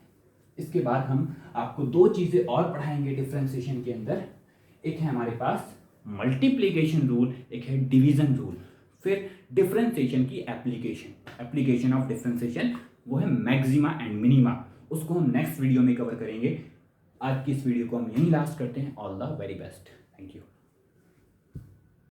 इसके बाद हम आपको दो चीज़ें और पढ़ाएंगे डिफरेंशिएशन के अंदर। एक है हमारे पास मल्टीप्लिकेशन रूल, एक है डिवीजन रूल, फिर डिफरेंशिएशन की एप्लीकेशन ऑफ डिफरेंशिएशन, वो है मैक्सिमा एंड मिनिमा, उसको हम नेक्स्ट वीडियो में कवर करेंगे। आज की इस वीडियो को हम यहीं लास्ट करते हैं। All the very best, thank you.